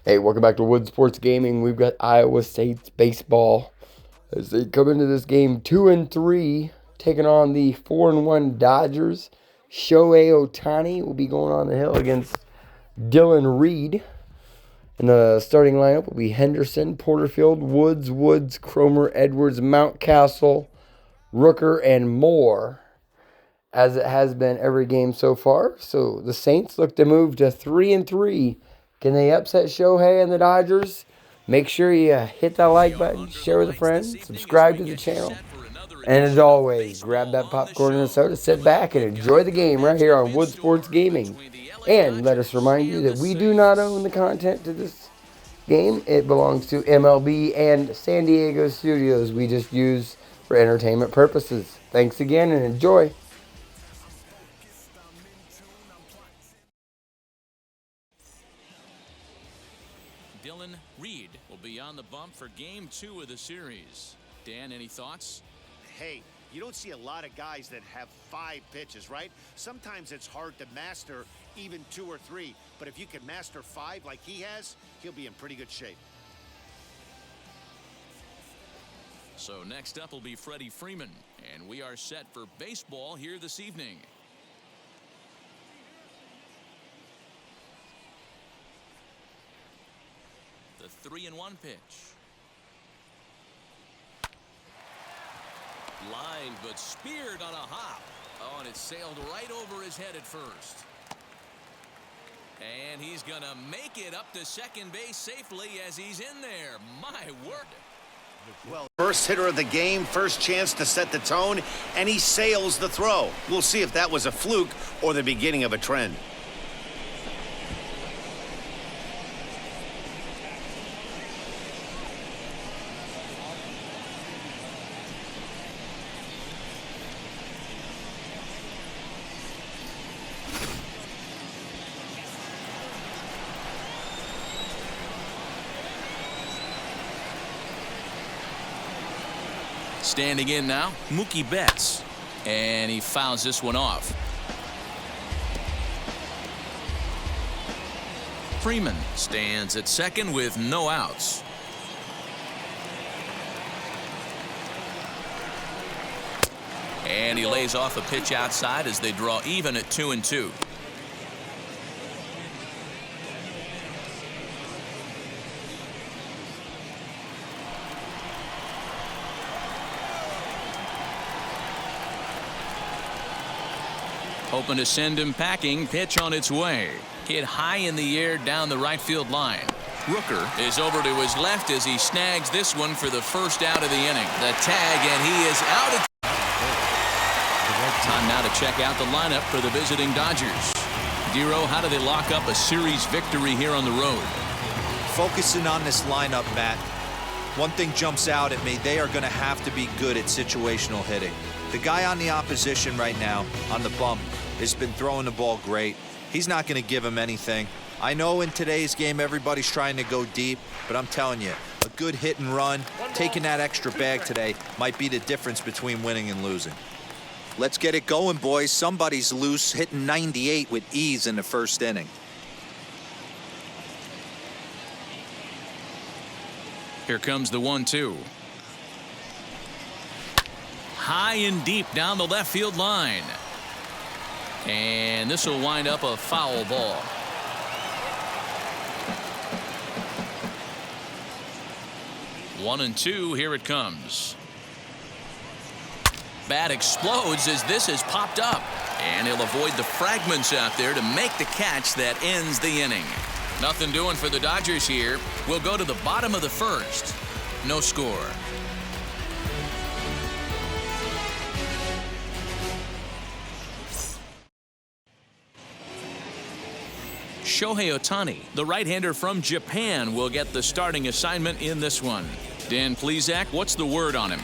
Hey, welcome back to Wood Sports Gaming. We've got Iowa State's baseball as they come into this game 2-3, taking on the 4-1 Dodgers. Shohei Ohtani will be going on the hill against Dylan Reed. In the starting lineup will be Henderson, Porterfield, Woods, Cromer, Edwards, Mountcastle, Rooker, and Moore, as it has been every game so far. So the Saints look to move to 3-3. Can they upset Shohei and the Dodgers? Make sure you hit that like button, share with a friend, subscribe to the channel, and as always, grab that popcorn and a soda, sit back and enjoy the game right here on Wood Sports Gaming. And let us remind you that we do not own the content to this game. It belongs to MLB and San Diego Studios. We just use for entertainment purposes. Thanks again and enjoy. Dylan Reed will be on the bump for game 2 of the series. Dan, any thoughts? Hey, you don't see a lot of guys that have 5 pitches, right? Sometimes it's hard to master even 2 or 3, but if you can master 5 like he has, he'll be in pretty good shape. So next up will be Freddie Freeman, and we are set for baseball here this evening. The 3-1 pitch. Line, but speared on a hop. Oh, and it sailed right over his head at first. And he's going to make it up to second base safely as he's in there. My word. Well, first hitter of the game, first chance to set the tone, and he sails the throw. We'll see if that was a fluke or the beginning of a trend. Standing in now, Mookie Betts. And he fouls this one off. Freeman stands at second with no outs. And he lays off a pitch outside as they draw even at 2-2. Hoping to send him packing. Pitch on its way. Hit high in the air down the right field line. Rooker is over to his left as he snags this one for the first out of the inning. The tag, and he is out. Time now to check out the lineup for the visiting Dodgers. Dero, how do they lock up a series victory here on the road? Focusing on this lineup, Matt. One thing jumps out at me. They are going to have to be good at situational hitting. The guy on the opposition right now on the bump has been throwing the ball great. He's not going to give him anything. I know in today's game everybody's trying to go deep, but I'm telling you, a good hit and run, taking that extra bag today might be the difference between winning and losing. Let's get it going, boys. Somebody's loose, hitting 98 with ease in the first inning. Here comes the 1-2. High and deep down the left field line. And this will wind up a foul ball. One and two, here it comes. Bat explodes as this has popped up. And he'll avoid the fragments out there to make the catch that ends the inning. Nothing doing for the Dodgers here. We'll go to the bottom of the first. No score. Shohei Ohtani, the right-hander from Japan, will get the starting assignment in this one. Dan Plesac, what's the word on him?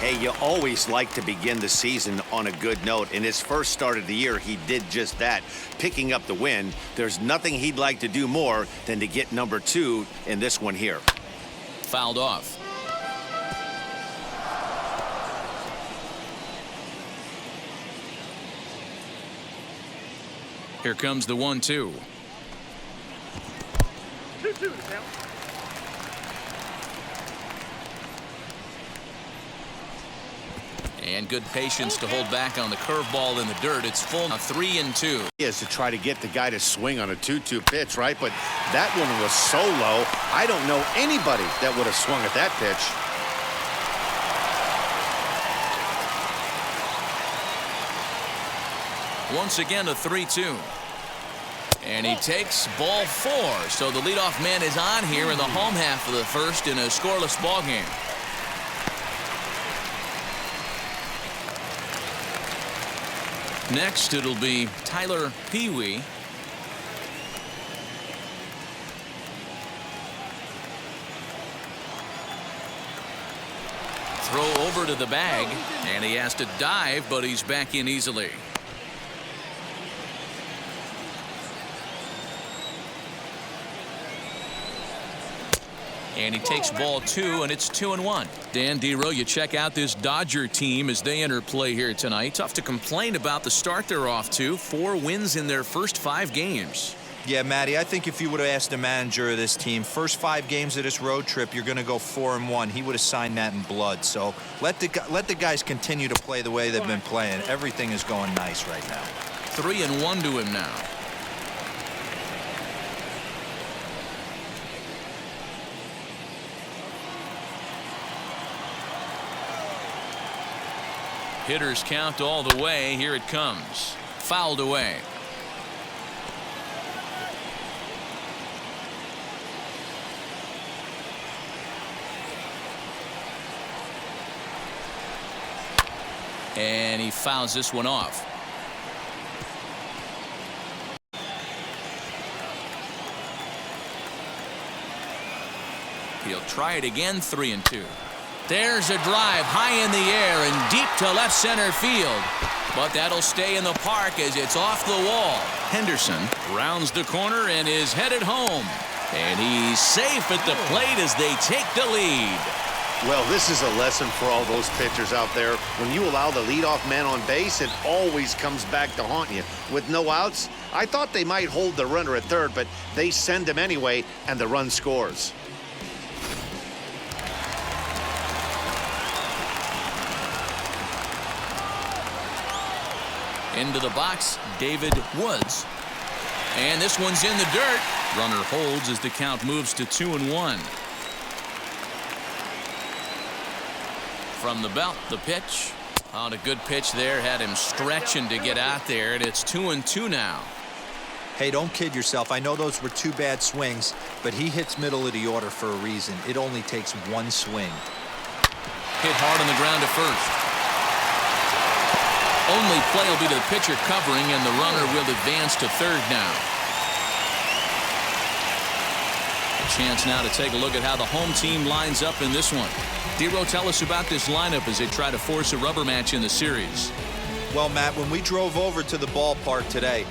Hey, you always like to begin the season on a good note. In his first start of the year, he did just that, picking up the win. There's nothing he'd like to do more than to get number 2 in this one here. Fouled off. Here comes the 1-2. And good patience to hold back on the curveball in the dirt. It's full now 3-2. He has to try to get the guy to swing on a 2-2 pitch, right? But that one was so low, I don't know anybody that would have swung at that pitch. Once again, a 3-2. And he takes ball 4. So the leadoff man is on here in the home half of the first in a scoreless ball game. Next, it'll be Tyler Pee-wee. Throw over to the bag, and he has to dive, but he's back in easily. And he takes ball 2, and it's 2-1. Dan Dero, you check out this Dodger team as they enter play here tonight. Tough to complain about the start they're off to. 4 wins in their first 5 games. Yeah, Matty, I think if you would have asked the manager of this team, first 5 games of this road trip, you're going to go 4-1. He would have signed that in blood. So let the guys continue to play the way they've been playing. Everything is going nice right now. 3-1 to him now. Hitters count all the way. Here it comes. Fouled away. And he fouls this one off. He'll try it again. 3-2. There's a drive high in the air and deep to left center field. But that'll stay in the park as it's off the wall. Henderson rounds the corner and is headed home. And he's safe at the plate as they take the lead. Well, this is a lesson for all those pitchers out there. When you allow the leadoff man on base, it always comes back to haunt you. With no outs, I thought they might hold the runner at third, but they send him anyway, and the run scores. Into the box, David Woods. And this one's in the dirt. Runner holds as the count moves to 2-1. From the belt, the pitch. On a good pitch there, had him stretching to get out there, and it's 2-2 now. Hey, don't kid yourself. I know those were 2 bad swings, but he hits middle of the order for a reason. It only takes 1 swing. Hit hard on the ground to first. Only play will be to the pitcher covering, and the runner will advance to third now. A chance now to take a look at how the home team lines up in this one. Dero, tell us about this lineup as they try to force a rubber match in the series. Well, Matt, when we drove over to the ballpark today,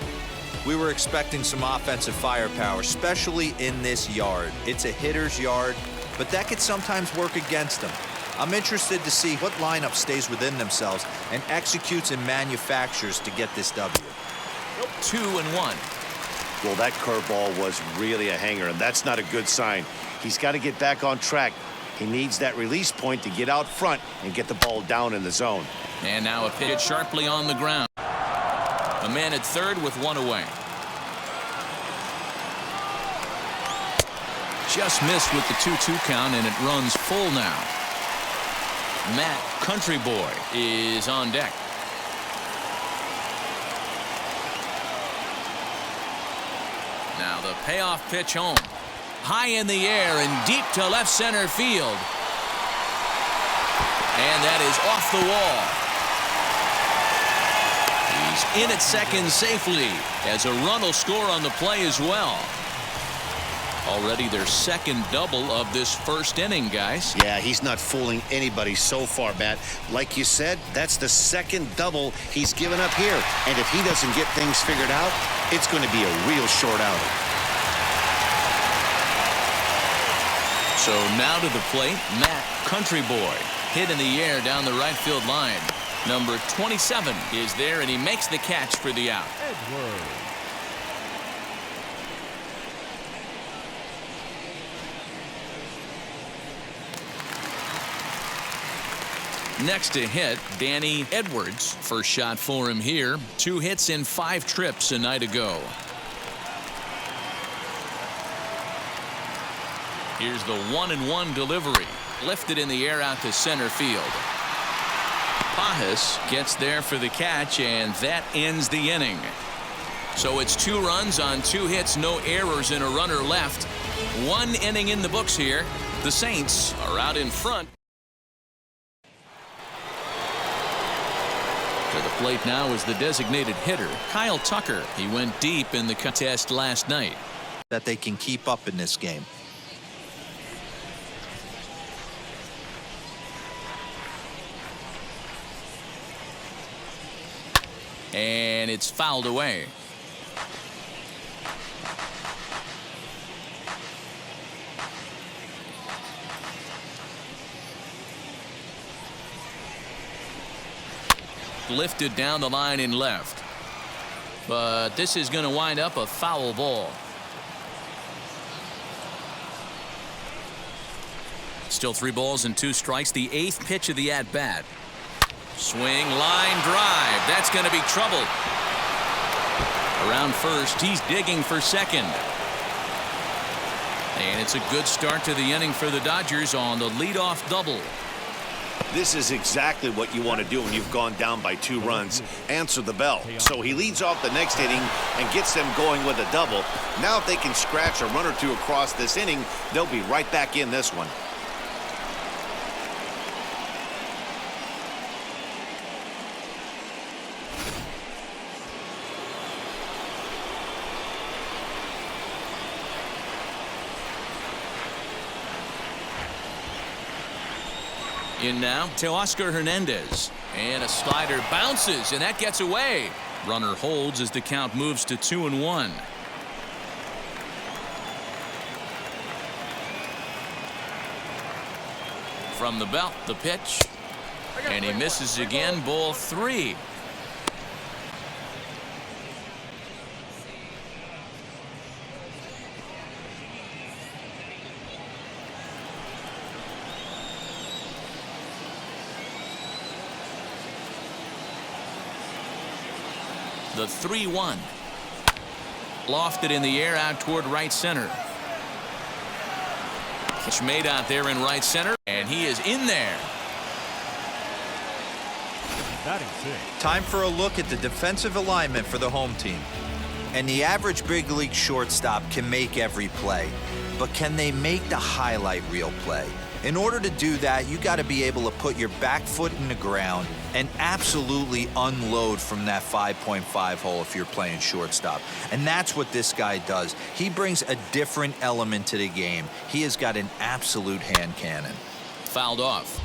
we were expecting some offensive firepower, especially in this yard. It's a hitter's yard, but that could sometimes work against them. I'm interested to see what lineup stays within themselves and executes and manufactures to get this W. 2-1. Well, that curveball was really a hanger, and that's not a good sign. He's got to get back on track. He needs that release point to get out front and get the ball down in the zone. And now a pitch sharply on the ground. A man at third with 1 away. Just missed with the 2-2 count, and it runs full now. Matt Country Boy is on deck. Now the payoff pitch home. High in the air and deep to left center field. And that is off the wall. He's in at second safely as a run will score on the play as well. Already their second double of this first inning, guys. Yeah, he's not fooling anybody so far, Matt. Like you said, that's the second double he's given up here. And if he doesn't get things figured out, it's going to be a real short outing. So now to the plate, Matt Country Boy. Hit in the air down the right field line. Number 27 is there, and he makes the catch for the out. Next to hit, Danny Edwards. First shot for him here. 2 hits in 5 trips a night ago. Here's the 1-1 delivery. Lifted in the air out to center field. Pajas gets there for the catch, and that ends the inning. So it's 2 runs on 2 hits, no errors, and a runner left. 1 inning in the books here. The Saints are out in front. To the plate now is the designated hitter, Kyle Tucker. He went deep in the contest last night. That they can keep up in this game. And it's fouled away. Lifted down the line in left. But this is going to wind up a foul ball. Still 3 balls and 2 strikes. The 8th pitch of the at-bat. Swing, line drive. That's going to be trouble. Around first, he's digging for second. And it's a good start to the inning for the Dodgers on the leadoff double. This is exactly what you want to do when you've gone down by 2 runs. Answer the bell. So he leads off the next inning and gets them going with a double. Now if they can scratch a run or 2 across this inning, they'll be right back in this one. In now to Oscar Hernandez, and a slider bounces, and that gets away. Runner holds as the count moves to 2-1. From the belt, the pitch, and he misses again. Ball 3. The 3-1. Lofted in the air out toward right center. Pitch made out there in right center, and he is in there. Time for a look at the defensive alignment for the home team. And the average big league shortstop can make every play, but can they make the highlight reel play? In order to do that, you got to be able to put your back foot in the ground and absolutely unload from that 5.5 hole if you're playing shortstop. And that's what this guy does. He brings a different element to the game. He has got an absolute hand cannon. Fouled off.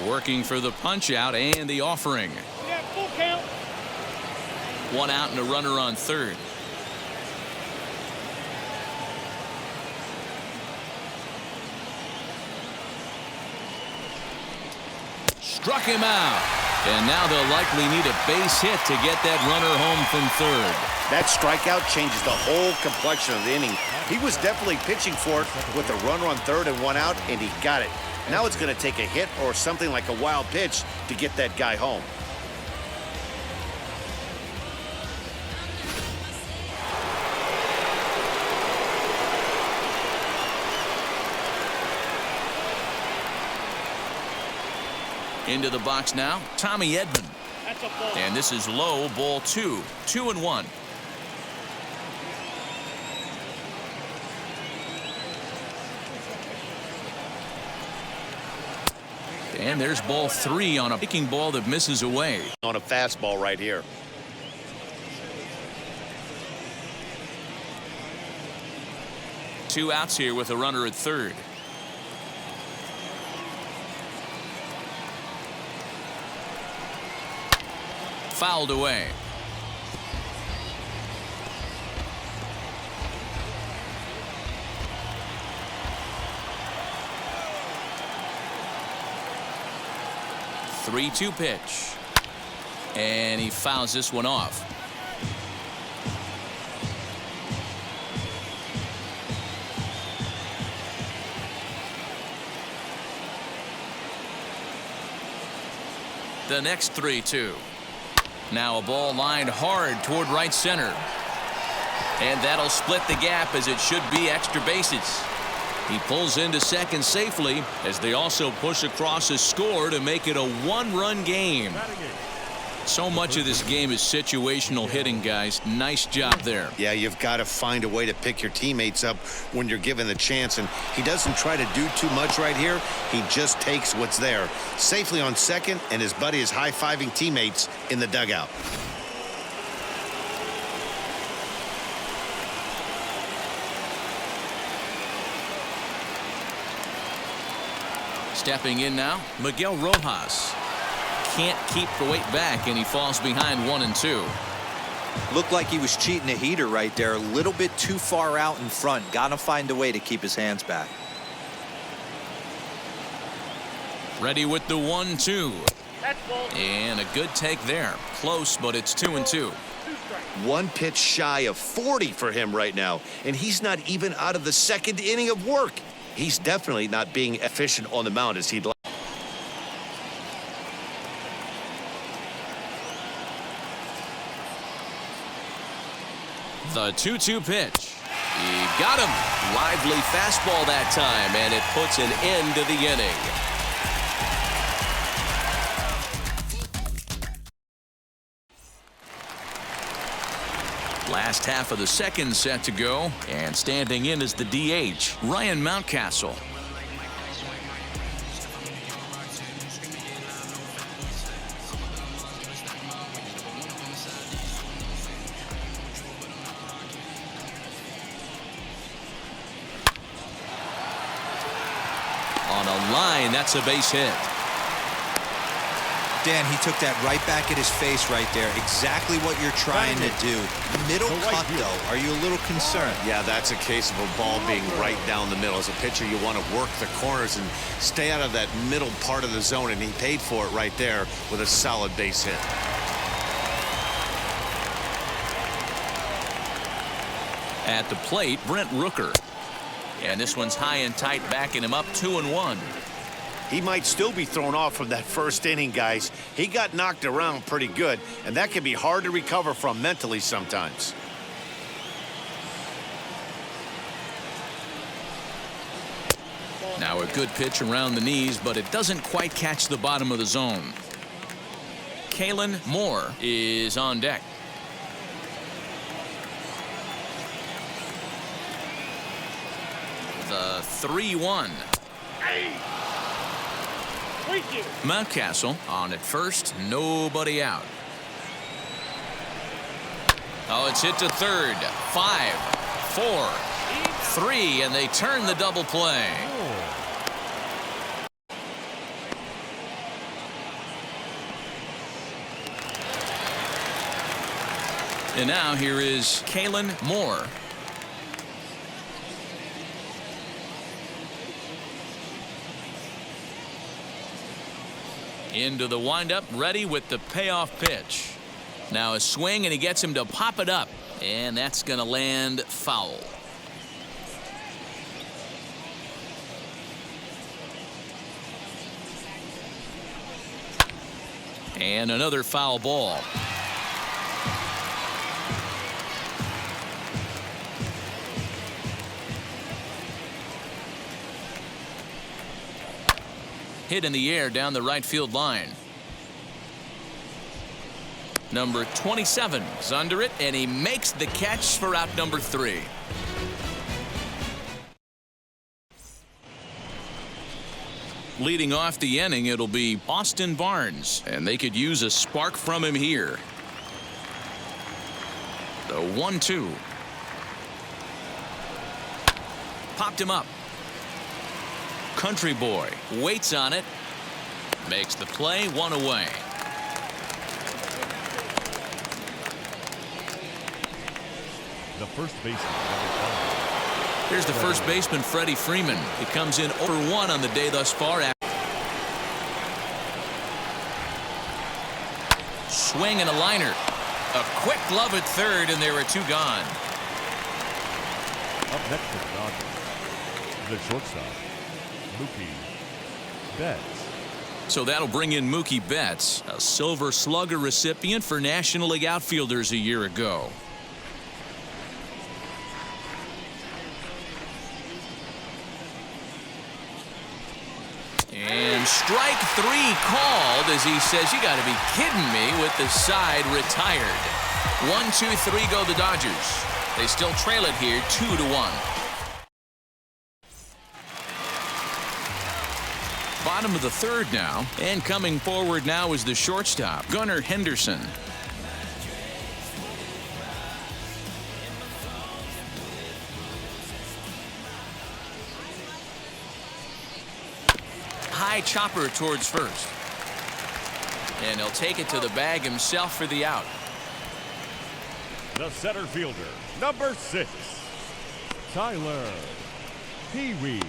Working for the punch out and the offering. Yeah, full count. 1 out and a runner on third. Struck him out. And now they'll likely need a base hit to get that runner home from third. That strikeout changes the whole complexion of the inning. He was definitely pitching for it with a runner on third and 1 out, and he got it. Now it's going to take a hit or something like a wild pitch to get that guy home. Into the box now, Tommy Edman. That's a ball. And this is low, ball 2. 2-1. And there's ball 3 on a picking ball that misses away. On a fastball right here. Two outs here with a runner at third. Fouled away. The 3-2 pitch. And he fouls this one off. The next 3-2. Now a ball lined hard toward right center. And that'll split the gap, as it should be extra bases. He pulls into second safely, as they also push across a score to make it a one-run game. So much of this game is situational hitting, guys. Nice job there. Yeah, you've got to find a way to pick your teammates up when you're given the chance, and he doesn't try to do too much right here. He just takes what's there. Safely on second, and his buddy is high-fiving teammates in the dugout. Stepping in now, Miguel Rojas. Can't keep the weight back, and he falls behind 1 and 2. Looked like he was cheating a heater right there. A little bit too far out in front. Got to find a way to keep his hands back. Ready with the 1-2. That's ball. And a good take there. Close, but it's 2 and 2. One pitch shy of 40 for him right now, and he's not even out of the second inning of work. He's definitely not being efficient on the mound as he'd like. The 2-2 pitch. He got him. Lively fastball that time, and it puts an end to the inning. Last half of the second set to go, and standing in is the DH, Ryan Mountcastle. On a line, that's a base hit. Dan, he took that right back at his face right there. Exactly what you're trying to do. Middle cut, though. Are you a little concerned? Yeah, that's a case of a ball being right down the middle. As a pitcher, you want to work the corners and stay out of that middle part of the zone, and he paid for it right there with a solid base hit. At the plate, Brent Rooker. And this one's high and tight, backing him up 2-1. He might still be thrown off from that first inning, guys. He got knocked around pretty good, and that can be hard to recover from mentally sometimes. Now a good pitch around the knees, but it doesn't quite catch the bottom of the zone. Kalen Moore is on deck. The 3-1. Mountcastle on at first, nobody out. Oh, it's hit to third. 5, 4, 3, and they turn the double play. And now here is Kalen Moore. Into the windup, ready with the payoff pitch. Now a swing, and he gets him to pop it up, and that's going to land foul. And another foul ball. Hit in the air down the right field line. Number 27 is under it, and he makes the catch for out number 3. Leading off the inning, it'll be Austin Barnes, and they could use a spark from him here. The 1-2. Popped him up. Country boy waits on it, makes the play, 1 away. The first baseman. Here's the first baseman, Freddie Freeman. He comes in over 1 on the day thus far. Swing and a liner. A quick glove at third, and there are two gone. Up next for the Dodgers, the shortstop, Mookie Betts. So that'll bring in Mookie Betts, a Silver Slugger recipient for National League outfielders a year ago. And strike three called as he says, "You got to be kidding me," with the side retired. 1-2-3 go the Dodgers. They still trail it here 2-1. Bottom of the third now, and coming forward now is the shortstop, Gunnar Henderson. High chopper towards first. And he'll take it to the bag himself for the out. The center fielder, number 6, Tyler Pee-wee.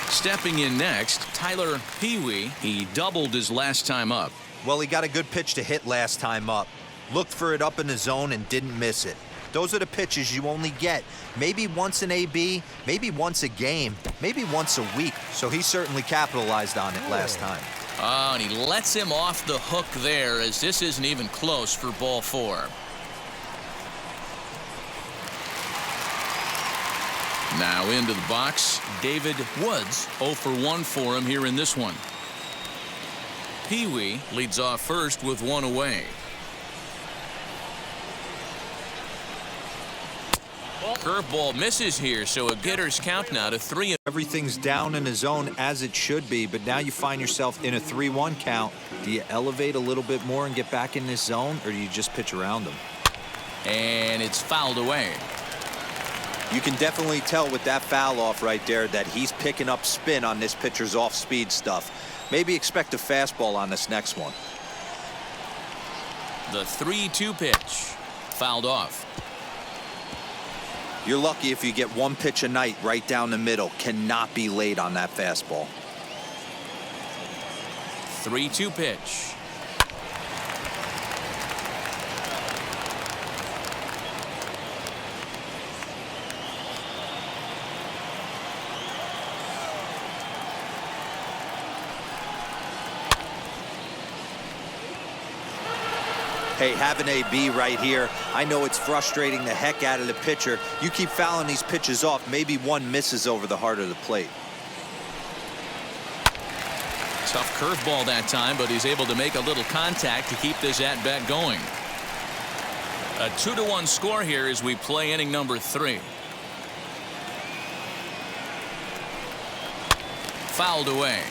Stepping in next, Tyler Pee-wee. He doubled his last time up. Well, he got a good pitch to hit last time up. Looked for it up in the zone and didn't miss it. Those are the pitches you only get maybe once an AB, maybe once a game, maybe once a week. So he certainly capitalized on it last time. Oh, and he lets him off the hook there as this isn't even close for ball 4. Now into the box, David Woods. 0 for 1 for him here in this one. Pee-wee leads off first with one away. Curveball misses here, so a getter's count now to 3. Everything's down in the zone as it should be, but now you find yourself in a 3-1 count. Do you elevate a little bit more and get back in this zone, or do you just pitch around them? And it's fouled away. You can definitely tell with that foul off right there that he's picking up spin on this pitcher's off-speed stuff. Maybe expect a fastball on this next one. The 3-2 pitch. Fouled off. You're lucky if you get one pitch a night right down the middle. Cannot be late on that fastball. 3-2 pitch. Hey, have an AB right here. I know it's frustrating the heck out of the pitcher. You keep fouling these pitches off, maybe one misses over the heart of the plate. Tough curveball that time, but he's able to make a little contact to keep this at-bat going. A 2-1 score here as we play inning number 3. Fouled away.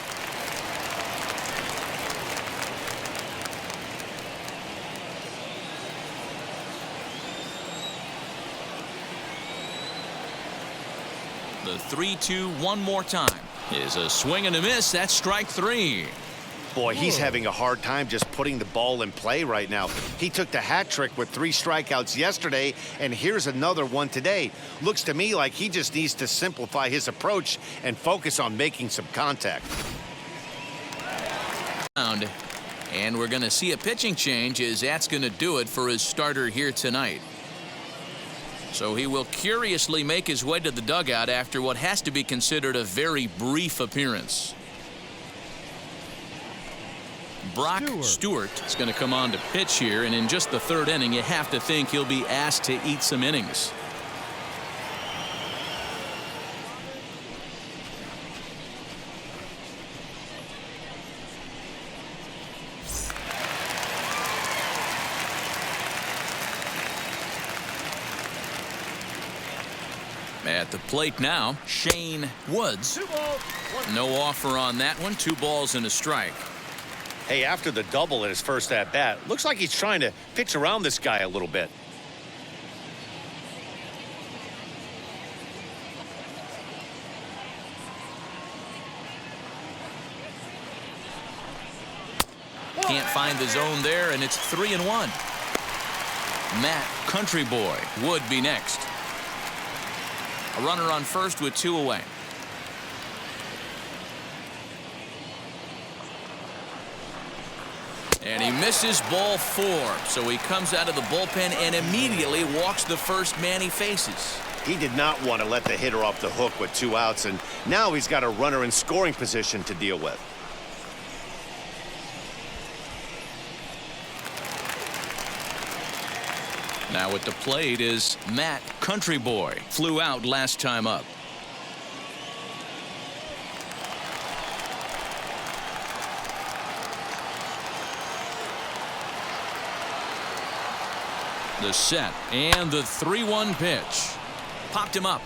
The 3-2 one more time is a swing and a miss. That's strike 3. Boy, he's having a hard time just putting the ball in play right now. He took the hat trick with 3 strikeouts yesterday, and here's another one today. Looks to me like he just needs to simplify his approach and focus on making some contact. And we're going to see a pitching change as that's going to do it for his starter here tonight. So he will curiously make his way to the dugout after what has to be considered a very brief appearance. Brock Stewart is going to come on to pitch here, and in just the 3rd inning, you have to think he'll be asked to eat some innings. At the plate now, Shane Woods. No offer on that one. 2 balls and a strike. Hey, after the double in his first at-bat, looks like he's trying to pitch around this guy a little bit. Can't find the zone there, and it's 3-1. Matt Country Boy would be next. A runner on first with 2 away. And he misses ball 4. So he comes out of the bullpen and immediately walks the first man he faces. He did not want to let the hitter off the hook with 2 outs, and now he's got a runner in scoring position to deal with. Now at the plate is Matt Country Boy. Flew out last time up. The set and the 3-1 pitch. Popped him up.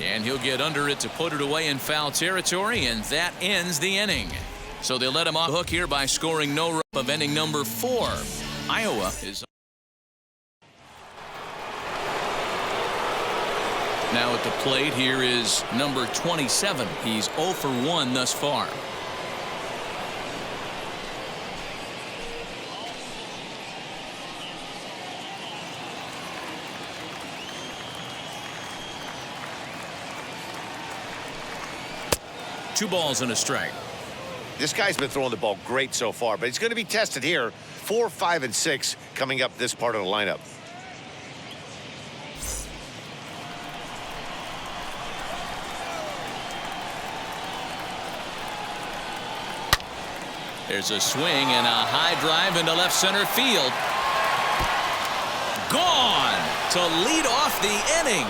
And he'll get under it to put it away in foul territory, and that ends the inning. So they let him off the hook here by scoring no run of inning number 4. Iowa is now at the plate. Here is number 27. He's 0 for 1 thus far. Two balls and a strike. This guy's been throwing the ball great so far, but he's going to be tested here. 4, 5, and 6 coming up this part of the lineup. There's a swing and a high drive into left center field. Gone to lead off the inning.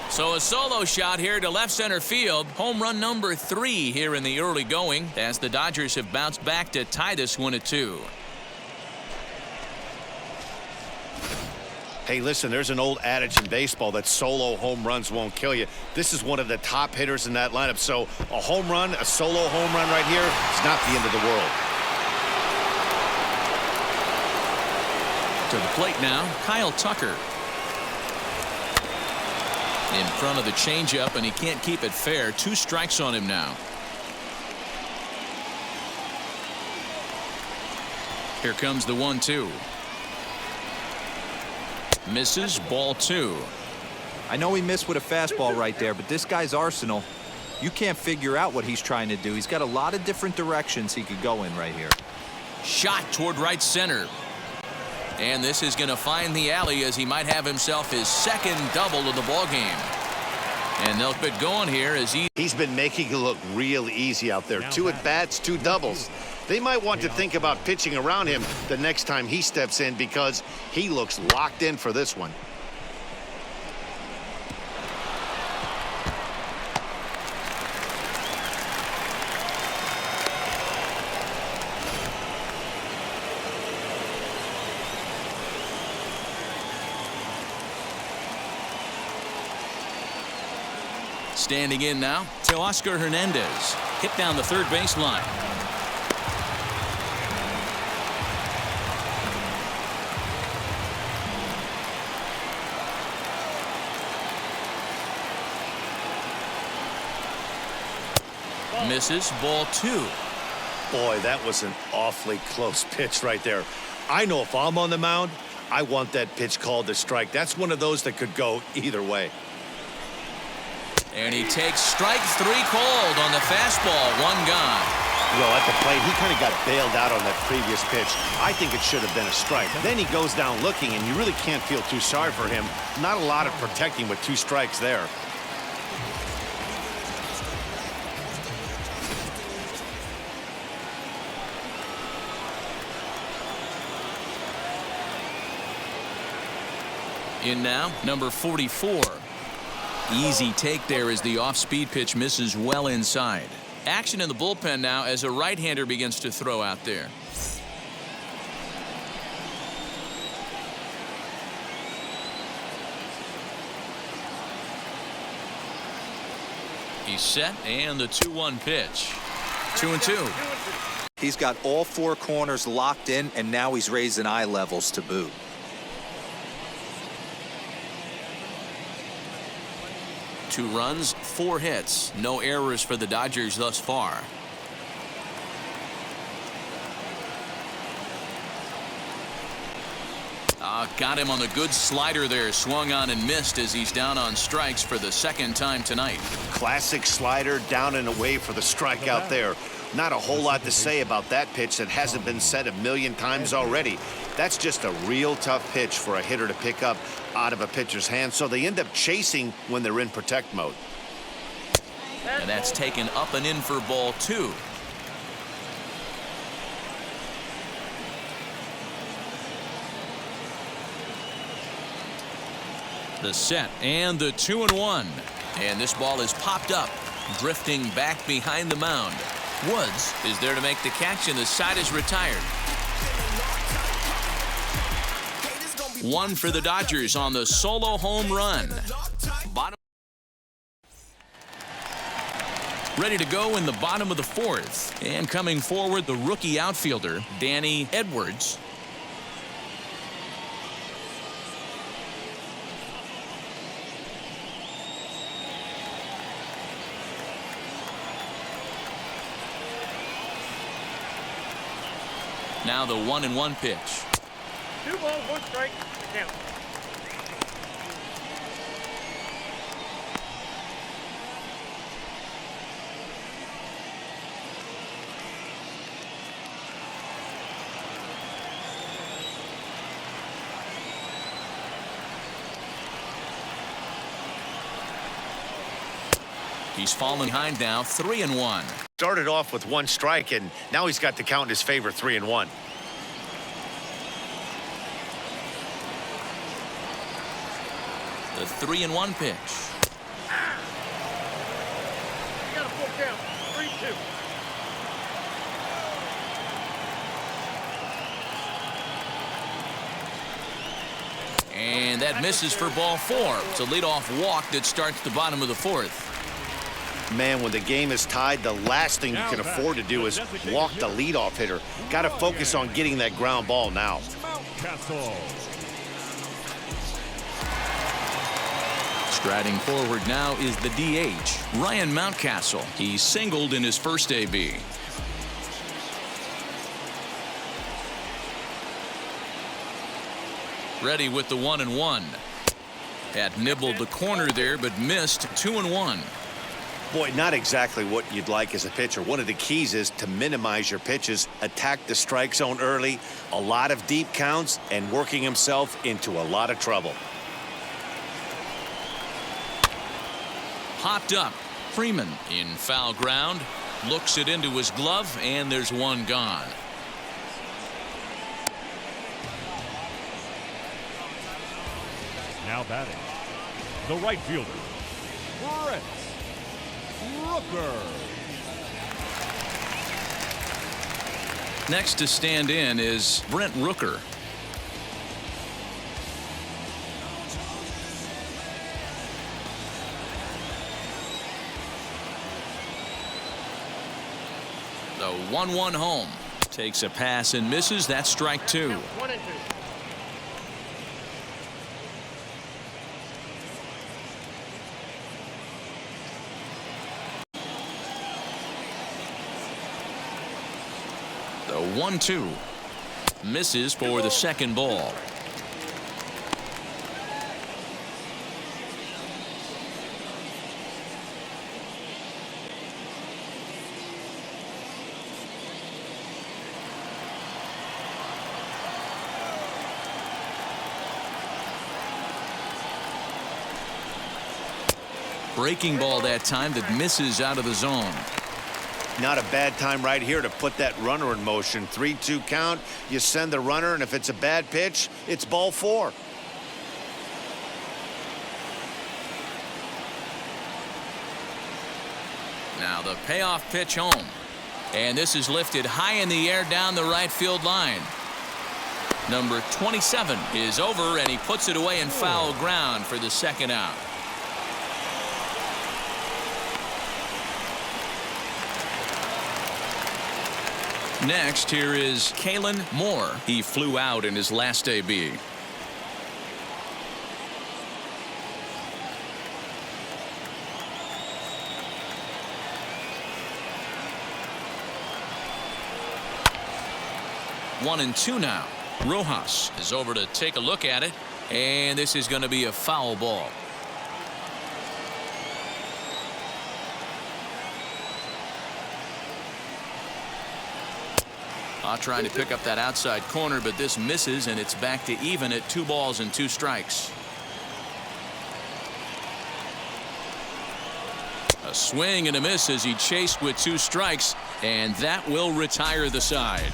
So a solo shot here to left center field. Home run number 3 here in the early going, as the Dodgers have bounced back to tie this one at 2. Hey, listen, there's an old adage in baseball that solo home runs won't kill you. This is one of the top hitters in that lineup. So a home run, a solo home run right here is not the end of the world. To the plate now, Kyle Tucker. In front of the changeup, and he can't keep it fair. 2 strikes on him now. Here comes the 1-2. Misses, ball 2. I know he missed with a fastball right there, but this guy's arsenal, you can't figure out what he's trying to do. He's got a lot of different directions he could go in right here. Shot toward right center. And this is going to find the alley, as he might have himself his second double of the ball game. And they'll get going here as he's been making it look real easy out there. 2 at-bats, 2 doubles. They might want to think about pitching around him the next time he steps in, because he looks locked in for this one. standing in now to Oscar Hernandez. Hit down the third baseline. Misses, ball 2. Boy, that was an awfully close pitch right there. I know if I'm on the mound, I want that pitch called a strike. That's one of those that could go either way. And he takes strike 3 called on the fastball. 1 gone. Well, at the plate, he kind of got bailed out on that previous pitch. I think it should have been a strike. Then he goes down looking, and you really can't feel too sorry for him. Not a lot of protecting with 2 strikes there. In now, number 44. Easy take there as the off-speed pitch misses well inside. Action in the bullpen now as a right-hander begins to throw out there. He's set, and the 2-1 pitch. 2-2. He's got all 4 corners locked in, and now he's raising eye levels to boot. Two runs, 4 hits, no errors for the Dodgers thus far. Got him on the good slider there. Swung on and missed as he's down on strikes for the second time tonight. Classic slider, down and away for the strikeout there. Not a whole lot to say about that pitch that hasn't been said a million times already. That's just a real tough pitch for a hitter to pick up out of a pitcher's hand, so they end up chasing when they're in protect mode. And that's taken up and in for ball 2. The set and the 2-1. And this ball is popped up, drifting back behind the mound. Woods is there to make the catch, and the side is retired. 1 for the Dodgers on the solo home run. Ready to go in the bottom of the 4th. And coming forward, the rookie outfielder, Danny Edwards. Now the 1-1 pitch. 2 balls, 1 strike, count. He's fallen behind now, 3-1. Started off with 1 strike, and now he's got the count in his favor, 3-1. The 3-1 pitch. You got a full count, 3-2. And that misses for ball 4. It's a leadoff walk that starts the bottom of the 4th. Man, when the game is tied, the last thing you can afford to do is walk the leadoff hitter. Got to focus on getting that ground ball now. Castle. Striding forward now is the DH, Ryan Mountcastle. He singled in his first AB. Ready with the 1-1. Had nibbled the corner there, but missed. 2-1. Boy, not exactly what you'd like as a pitcher. One of the keys is to minimize your pitches, attack the strike zone early, a lot of deep counts, and working himself into a lot of trouble. Popped up. Freeman in foul ground. Looks it into his glove, and there's 1 gone. Now batting, the right fielder, Brent Rooker. Next to stand in is Brent Rooker. The 1-1 home. Takes a pass and misses. That's strike 2. 1 and 2. The 1-2 misses for the second ball. Breaking ball that time that misses out of the zone. Not a bad time right here to put that runner in motion. 3-2 count. You send the runner, and if it's a bad pitch, it's ball 4. Now the payoff pitch home. And this is lifted high in the air down the right field line. Number 27 is over, and he puts it away in foul ground for the second out. Next, here is Kalen Moore. He flew out in his last AB. One and 2 now. Rojas is over to take a look at it, and this is going to be a foul ball. Trying to pick up that outside corner, but this misses, and it's back to even at 2 balls and 2 strikes. A swing and a miss as he chased with 2 strikes, and that will retire the side.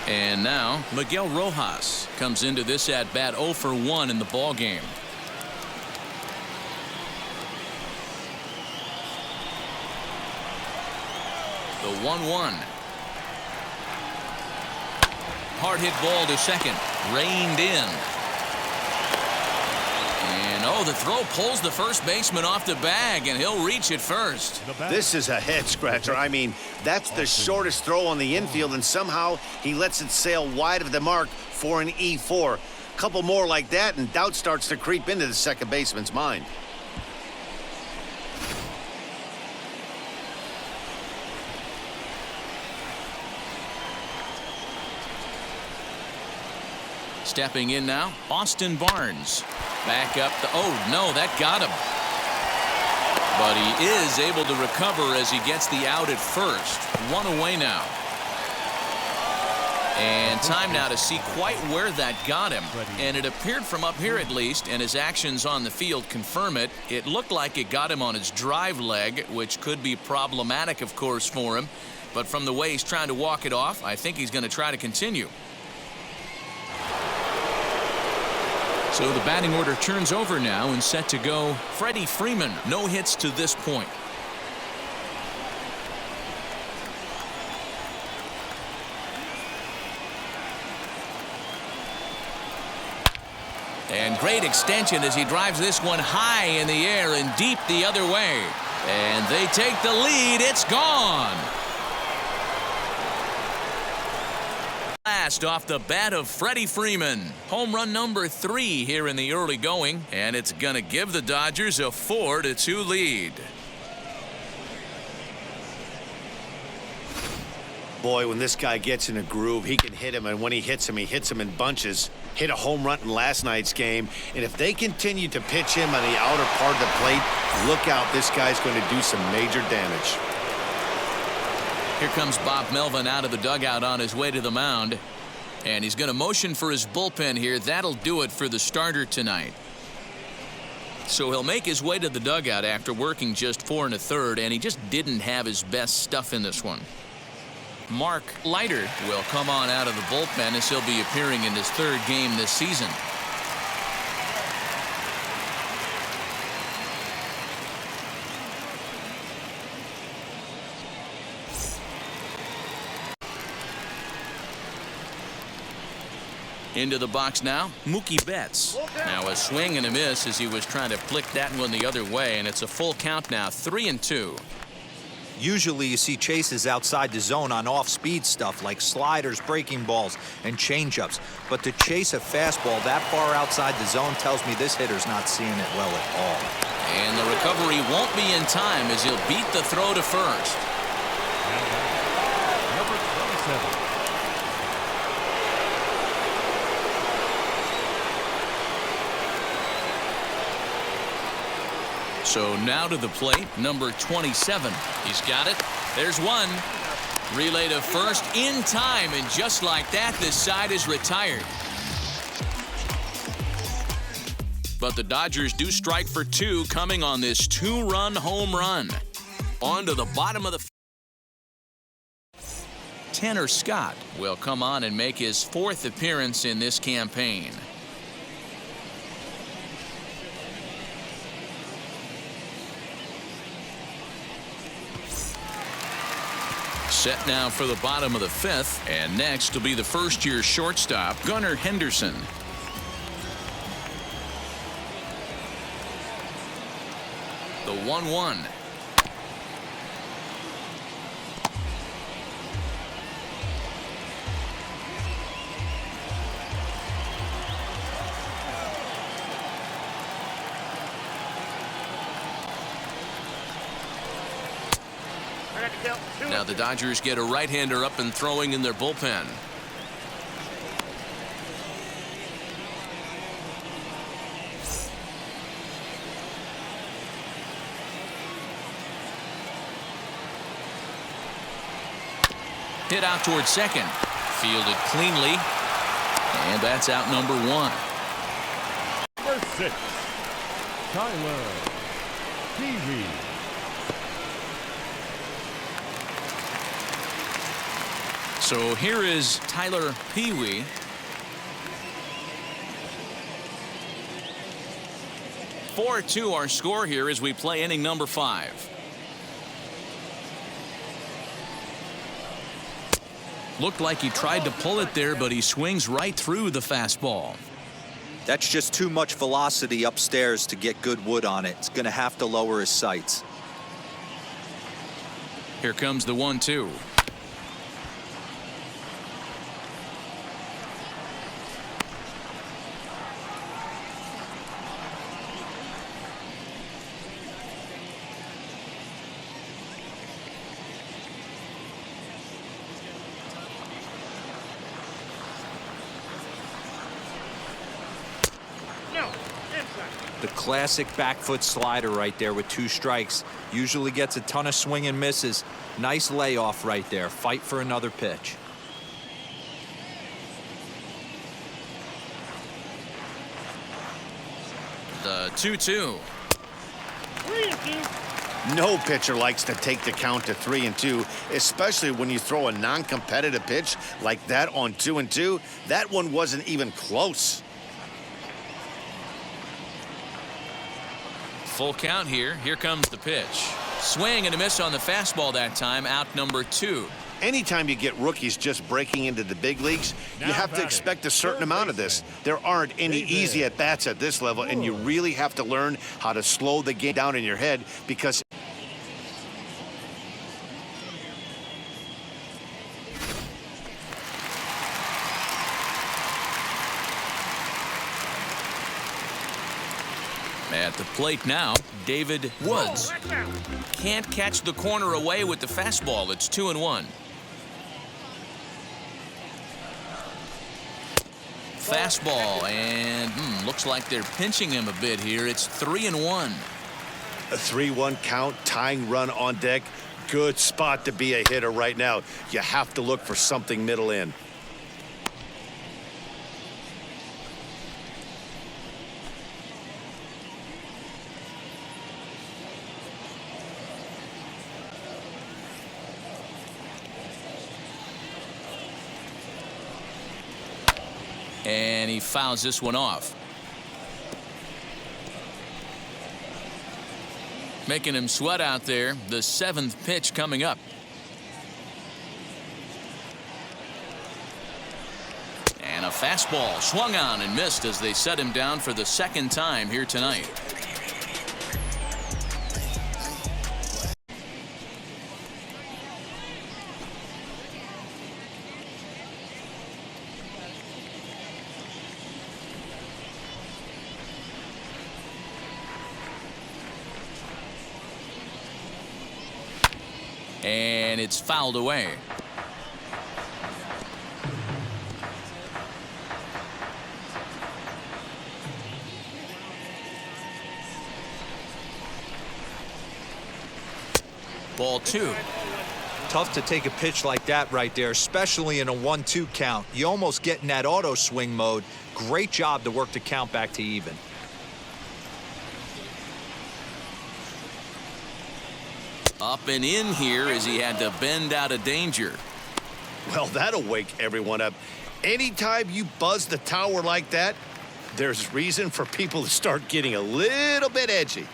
And now Miguel Rojas comes into this at bat 0 for 1 in the ball game. The 1-1. Hard hit ball to second, reined in. And the throw pulls the first baseman off the bag, and he'll reach it first. This is a head scratcher. I mean, that's the shortest throw on the infield, and somehow he lets it sail wide of the mark for an E4. A couple more like that, and doubt starts to creep into the second baseman's mind. Stepping in now, Austin Barnes. Back up the, no, that got him. But he is able to recover as he gets the out at first. 1 away now. And time now to see quite where that got him. And it appeared from up here at least, and his actions on the field confirm it. It looked like it got him on his drive leg, which could be problematic, of course, for him. But from the way he's trying to walk it off, I think he's going to try to continue. So the batting order turns over now and set to go. Freddie Freeman, no hits to this point. And great extension as he drives this one high in the air and deep the other way. And they take the lead. It's gone. Last off the bat of Freddie Freeman. Home run number 3 here in the early going, and it's going to give the Dodgers a 4-2 lead. Boy, when this guy gets in a groove, he can hit him, and when he hits him in bunches. Hit a home run in last night's game, and if they continue to pitch him on the outer part of the plate, look out, this guy's going to do some major damage. Here comes Bob Melvin out of the dugout on his way to the mound. And he's going to motion for his bullpen here. That'll do it for the starter tonight. So he'll make his way to the dugout after working just 4 1/3, and he just didn't have his best stuff in this one. Mark Leiter will come on out of the bullpen as he'll be appearing in his 3rd game this season. Into the box now, Mookie Betts. Now a swing and a miss as he was trying to flick that one the other way, and it's a full count now, 3-2. Usually you see chases outside the zone on off-speed stuff like sliders, breaking balls, and changeups. But to chase a fastball that far outside the zone tells me this hitter's not seeing it well at all. And the recovery won't be in time as he'll beat the throw to first. Number 27. So now to the plate, number 27. He's got it. There's one. Relay to first in time, and just like that, this side is retired. But the Dodgers do strike for 2 coming on this 2-run home run. On to the bottom of the Tanner Scott will come on and make his 4th appearance in this campaign. Set now for the bottom of the 5th, and next will be the first-year shortstop, Gunnar Henderson. The 1-1. I got to count 2 Now and the 2. Dodgers get a right-hander up and throwing in their bullpen. Hit out towards second. Fielded cleanly. And that's out number 1. Number 6, Tyler Peavy. So here is Tyler Peavy. Four 4-2 our score here as we play inning number 5. Looked like he tried to pull it there, but he swings right through the fastball. That's just too much velocity upstairs to get good wood on it. It's going to have to lower his sights. Here comes the 1-2. No, inside. The classic back foot slider right there with 2 strikes. Usually gets a ton of swing and misses. Nice layoff right there. Fight for another pitch. The 2-2. 3 and 2. No pitcher likes to take the count to 3 and 2, especially when you throw a non-competitive pitch like that on 2 and 2. That one wasn't even close. Full count here. Here comes the pitch. Swing and a miss on the fastball that time. Out number 2. Anytime you get rookies just breaking into the big leagues, you Now have to batting, expect a certain third amount of this. baseman, There aren't any David easy at-bats at this level, and you really have to learn how to slow the game down in your head because At the plate now, David Woods. That's out. Can't catch the corner away with the fastball. It's 2-1. Fastball, and looks like they're pinching him a bit here. It's 3-1. a 3-1 count, tying run on deck. Good spot to be a hitter right now. You have to look for something middle in. And he fouls this one off. Making him sweat out there. The 7th pitch coming up. And a fastball swung on and missed as they set him down for the 2nd time here tonight. And it's fouled away. Ball 2. Tough to take a pitch like that right there, especially in a 1-2 count. You almost get in that auto swing mode. Great job to work the count back to even. Up and in here as he had to bend out of danger. Well, that'll wake everyone up. Anytime you buzz the tower like that, there's reason for people to start getting a little bit edgy.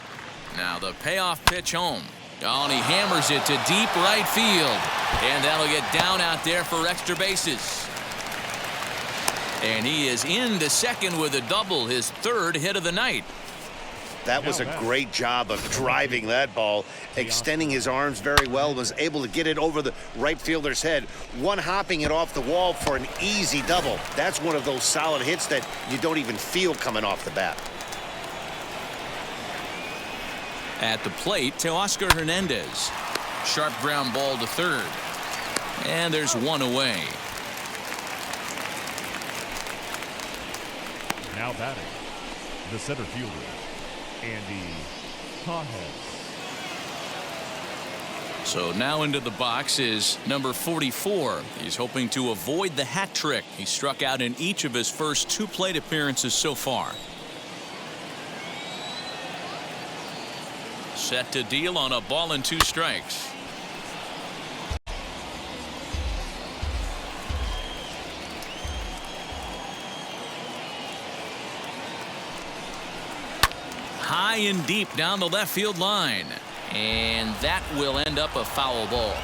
Now the payoff pitch home. Oh, and he hammers it to deep right field. And that'll get down out there for extra bases. And he is into second with a double, his 3rd hit of the night. That was a great job of driving that ball, extending his arms very well, was able to get it over the right fielder's head, one-hopping it off the wall for an easy double. That's one of those solid hits that you don't even feel coming off the bat. At the plate, Teoscar Hernandez. Sharp ground ball to third. And there's one away. Now batting, the center fielder, Andy Pajes. So now into the box is number 44. He's hoping to avoid the hat trick. He struck out in each of his first 2 plate appearances so far. Set to deal on a ball and 2 strikes. High and deep down the left field line. And that will end up a foul ball.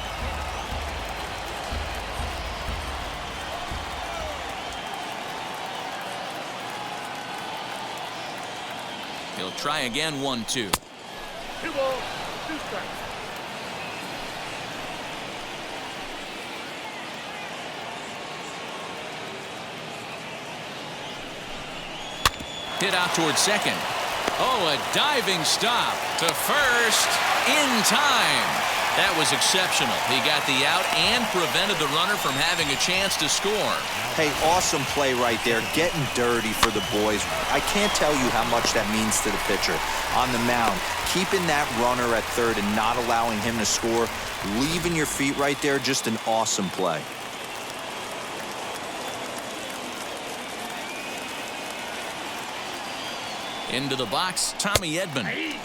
He'll try again, 1-2. 2 balls, 2 strikes. Hit out towards second. Oh, a diving stop to first in time. That was exceptional. He got the out and prevented the runner from having a chance to score. Hey, awesome play right there. Getting dirty for the boys. I can't tell you how much that means to the pitcher. On the mound, keeping that runner at third and not allowing him to score, leaving your feet right there, just an awesome play. Into the box, Tommy Edman.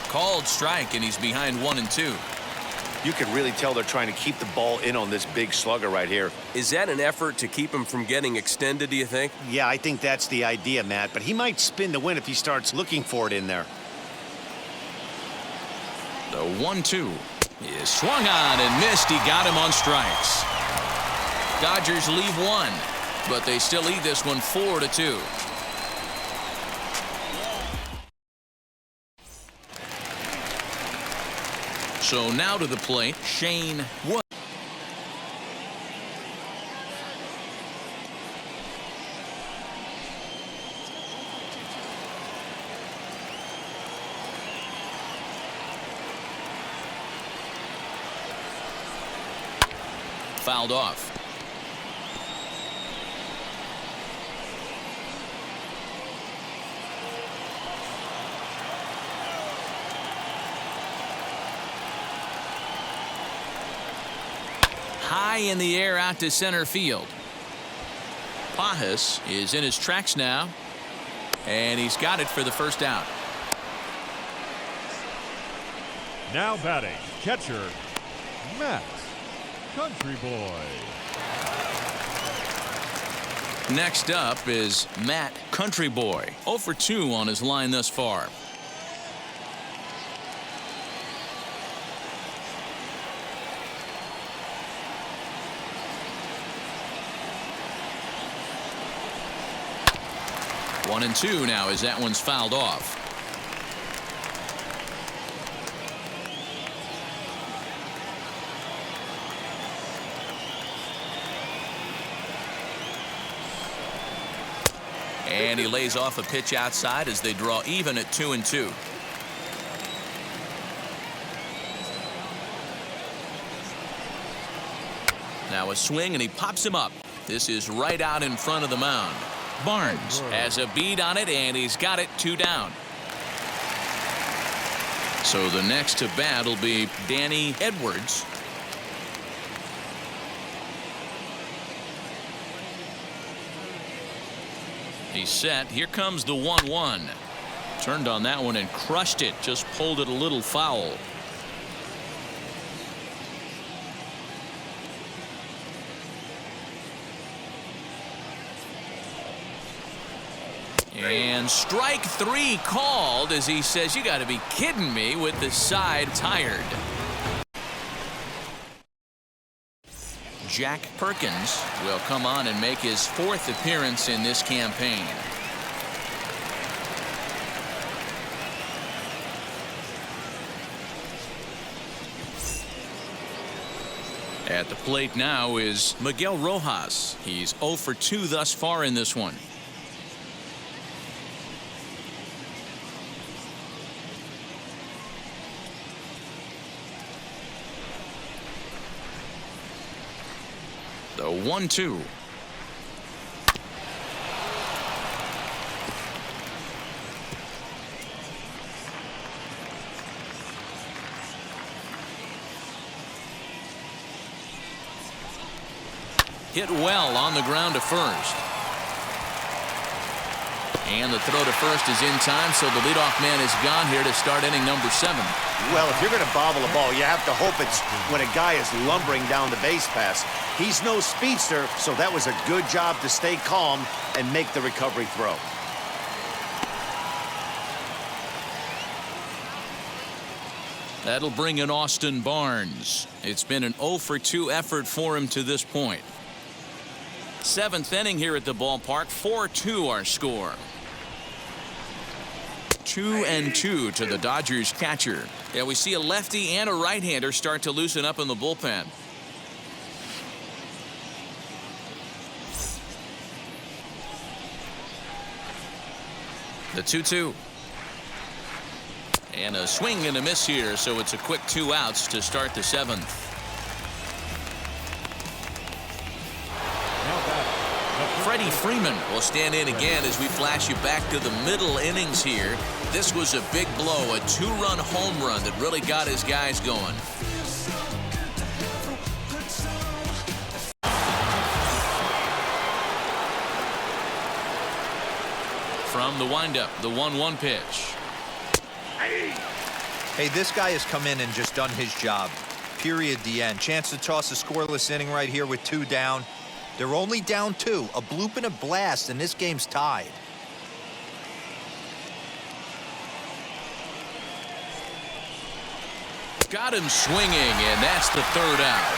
Called strike, and he's behind 1-2. You can really tell they're trying to keep the ball in on this big slugger right here. Is that an effort to keep him from getting extended, do you think? Yeah, I think that's the idea, Matt, but he might spin the win if he starts looking for it in there. The 1-2 is swung on and missed. He got him on strikes. Dodgers leave 1, but they still lead this one 4-2. So now to the plate, Shane Wood. Fouled off. High in the air out to center field. Pajes is in his tracks now, and he's got it for the first out. Now batting, catcher, Matt Country Boy. Next up is Matt Country Boy. 0 for 2 on his line thus far. One and 2 now as that one's fouled off. And he lays off a pitch outside as they draw even at 2-2. Now a swing and he pops him up. This is right out in front of the mound. Barnes has a beat on it, and he's got it 2 down. So the next to bat will be Danny Edwards. He's set. Here comes the 1-1. Turned on that one and crushed it. Just pulled it a little foul. And strike 3 called as he says, you got to be kidding me, with the side tired. Jack Perkins will come on and make his 4th appearance in this campaign. At the plate now is Miguel Rojas. He's 0 for 2 thus far in this one. The 1-2. Hit well on the ground to first. And the throw to first is in time, so the leadoff man is gone here to start inning number 7. Well, if you're going to bobble a ball, you have to hope it's when a guy is lumbering down the base pass. He's no speedster, so that was a good job to stay calm and make the recovery throw. That'll bring in Austin Barnes. It's been an 0 for 2 effort for him to this point. 7th inning here at the ballpark. 4-2 our score. 2-2 to the Dodgers catcher. Yeah, we see a lefty and a right-hander start to loosen up in the bullpen. The 2-2. And a swing and a miss here, so it's a quick 2 outs to start the 7th. Freddie Freeman will stand in again as we flash you back to the middle innings here. This was a big blow, a 2-run home run that really got his guys going. From the windup, the 1-1 pitch. Hey, this guy has come in and just done his job. Period. The end. Chance to toss a scoreless inning right here with 2 down. They're only down 2. A bloop and a blast, and this game's tied. Got him swinging, and that's the 3rd out.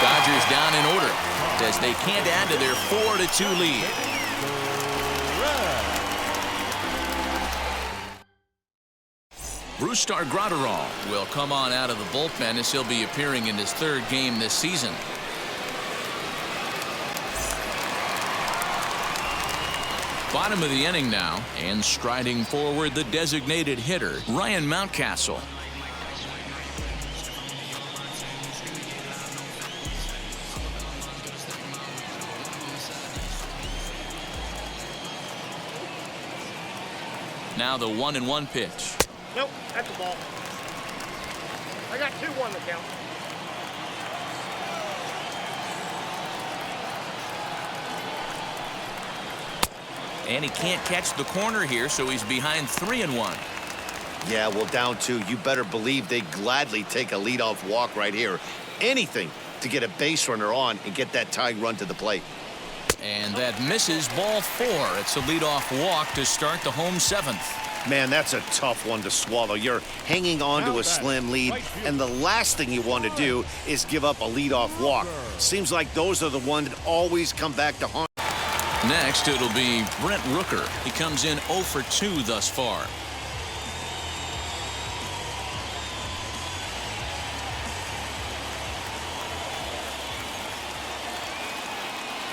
Dodgers down in order as they can't add to their 4-2 lead. Brusdar Graterol will come on out of the bullpen as he'll be appearing in his 3rd game this season. Bottom of the inning now, and striding forward the designated hitter, Ryan Mountcastle. Now the 1-1 pitch. Nope, that's a ball. I got 2-1 to count. And he can't catch the corner here, so he's behind 3-1. Yeah, well, down 2. You better believe they gladly take a leadoff walk right here. Anything to get a base runner on and get that tying run to the plate. And that misses, ball 4. It's a leadoff walk to start the home 7th. Man, that's a tough one to swallow. You're hanging on to a slim lead, and the last thing you want to do is give up a leadoff walk. Seems like those are the ones that always come back to haunt. Next, it'll be Brent Rooker. He comes in 0 for 2 thus far.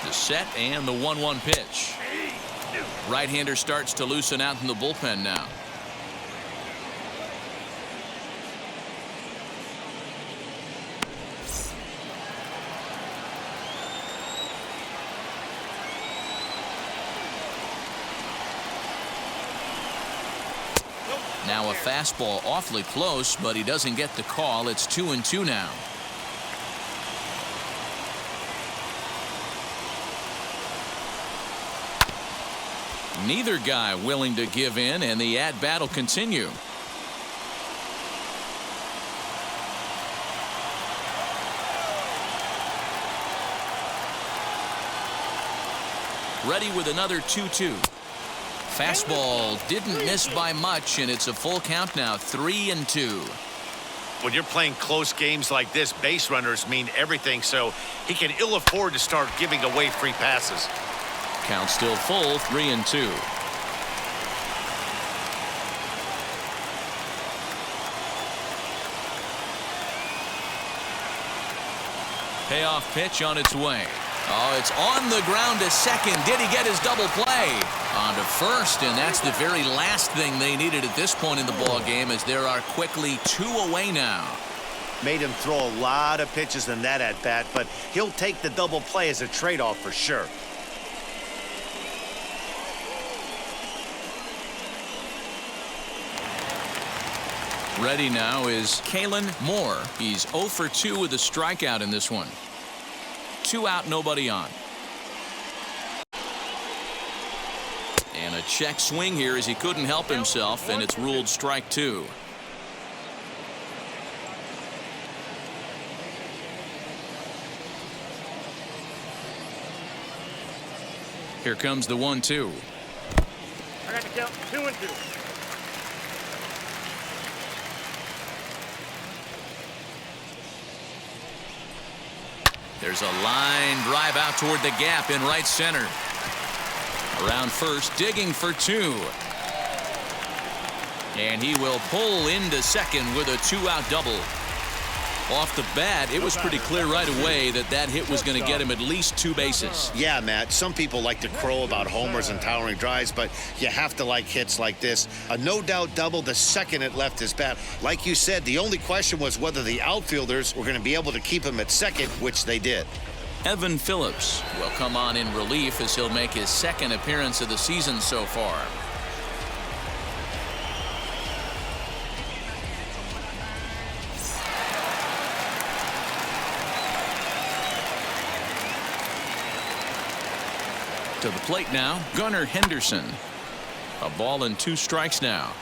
The set and the 1-1 pitch. Right-hander starts to loosen out in the bullpen now. Now a fastball awfully close, but he doesn't get the call. It's 2-2 now. Neither guy willing to give in, and the at-bat will continue. Ready with another 2-2. Fastball didn't miss by much, and it's a full count now, 3-2. When you're playing close games like this, base runners mean everything, so he can ill afford to start giving away free passes. Count still full, 3-2. Payoff pitch on its way. Oh, it's on the ground to second. Did he get his double play? On to first, and that's the very last thing they needed at this point in the ball game, as there are quickly 2 away now. made him throw a lot of pitches in that at-bat, but he'll take the double play as a trade-off for sure. Ready now is Kalen Moore. He's 0 for 2 with a strikeout in this one. 2 out, nobody on. And a check swing here as he couldn't help himself, and it's ruled strike 2. Here comes the 1-2. I got to count 2 and 2. There's a line drive out toward the gap in right center. Around first, digging for 2. And he will pull into second with a 2-out double. Off the bat, it was pretty clear right away that that hit was going to get him at least 2 bases. Yeah, Matt, some people like to crow about homers and towering drives, but you have to like hits like this. A no-doubt double the second it left his bat. Like you said, the only question was whether the outfielders were going to be able to keep him at second, which they did. Evan Phillips will come on in relief as he'll make his second appearance of the season so far. To the plate now, Gunnar Henderson. A ball and 2 strikes now.